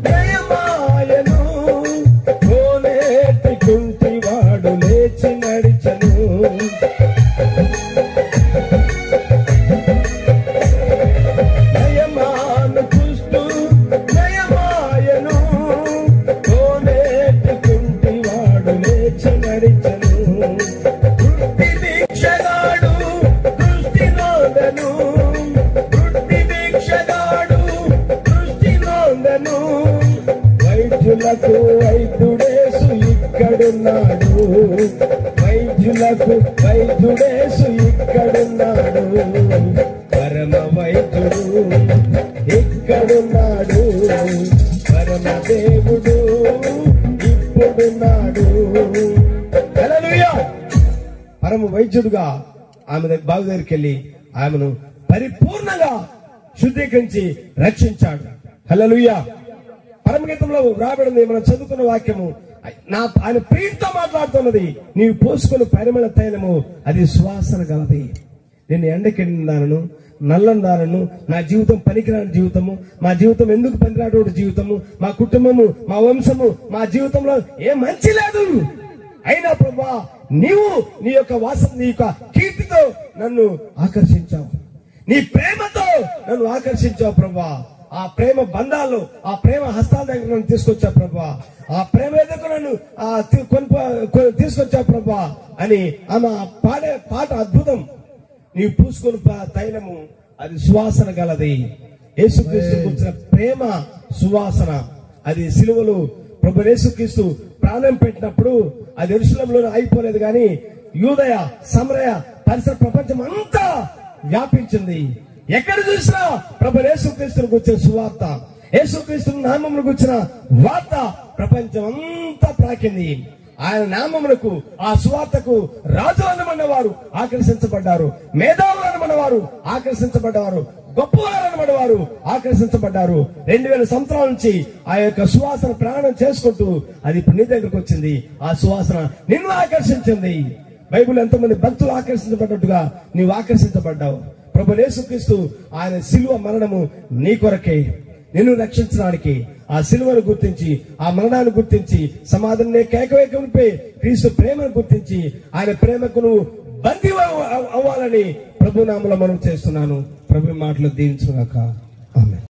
నయమాయను, కోనేటి కుంటివాడు లేచి నడిచను, నయమాను కుస్తు నయమాయను, కోనేటి కుంటివాడు లేచి నడిచను, వృత్తి దీక్షగాడు దృష్టి నోదను, వృత్తి దీక్షగాడు దృష్టి నోదను, వైద్యులకు వైద్యుడేసు ఇక్కడున్నాడు, వైద్యులకు వైద్యుడేసు ఇక్కడున్నాడు, పరమ వైద్యుడు ఇక్కడున్నాడు, పరమ దేవుడు ఇప్పుడున్నాడు. హల్లెలూయా. పరమ వైద్యుడుగా ఆమె బావి దగ్గరికి వెళ్ళి ఆమెను పరిపూర్ణంగా శుద్ధీకరించి రక్షించాడు. హల్లెలూయా. పరమగీతంలో రాబడింది, మనం చదువుకున్న వాక్యము, ఆయన ప్రియుడితో మాట్లాడుతున్నది, నీవు పోసుకున్న పరిమళ తైలము అది సువాసన గలది. నేను ఎండకెళ్ళిన దానను నల్లని దానను, నా జీవితం పనికిరాని జీవితము, మా జీవితం ఎందుకు పనికిరాడు జీవితము, మా కుటుంబము మా వంశము మా జీవితంలో ఏ మంచి లేదు. అయినా ప్రభువా నీవు నీ యొక్క నీ యొక్క కీర్తితో నన్ను ఆకర్షించావు, నీ ప్రేమతో నన్ను ఆకర్షించావు ప్రభువా. ఆ ప్రేమ బంధాలు, ఆ ప్రేమ హస్తాల దగ్గర నన్ను తీసుకొచ్చా ప్రభా, ఆ ప్రేమ ఎదుకు నన్ను తీసుకొచ్చా ప్రభా అని ఆమె పాడే పాట అద్భుతం. నీవు పూసుకొని తైలము అది సువాసన గలది. యేసుక్రీస్తు కూర్చున్న ప్రేమ సువాసన అది సిలువలు ప్రభు యేసుక్రీస్తు ప్రాణం పెట్టినప్పుడు అది యెరూషలేములో అయిపోలేదు కానీ యూదయ, సమరయ, పరిసర ప్రపంచం అంతా వ్యాపించింది. ఎక్కడ చూసినా ప్రభు యేసుక్రీస్తును గురించిన సువార్త, యేసుక్రీస్తు నామమును గురించిన వార్త ప్రపంచం అంతా ప్రాకింది. ఆయన నామమునకు, ఆ సువార్తకు రాజులు అనమన్నవారు ఆకర్షించబడ్డారు, మేధావులు అనమన్నవారు ఆకర్షించబడ్డారు, గొప్పవారు అనమన్నవారు ఆకర్షించబడ్డారు. 2000 సంవత్సరాల నుంచి ఆ యొక్క సువాసన ప్రయాణం చేసుకుంటూ అది ఇప్పుడు నీ దగ్గరకు వచ్చింది. ఆ సువాసన నిన్ను ఆకర్షించింది. బైబిల్ ఎంతమంది భక్తులు ఆకర్షించబడ్డట్టుగా నీవు ఆకర్షించబడ్డావు. ప్రభు యేసుక్రీస్తు ఆయన శిలువ మరణము నీ కొరకే, నిన్ను రక్షించడానికి. ఆ శిలువను గుర్తించి, ఆ మరణాన్ని గుర్తించి, సమాధిని కేకవేకముపై క్రీస్తు ప్రేమను గుర్తించి ఆయన ప్రేమకు నువ్వు బందీ అవ్వాలని ప్రభు నామములో మనం చేస్తున్నాను. ప్రభు మాటలు దీవించుగాక. ఆమేన్.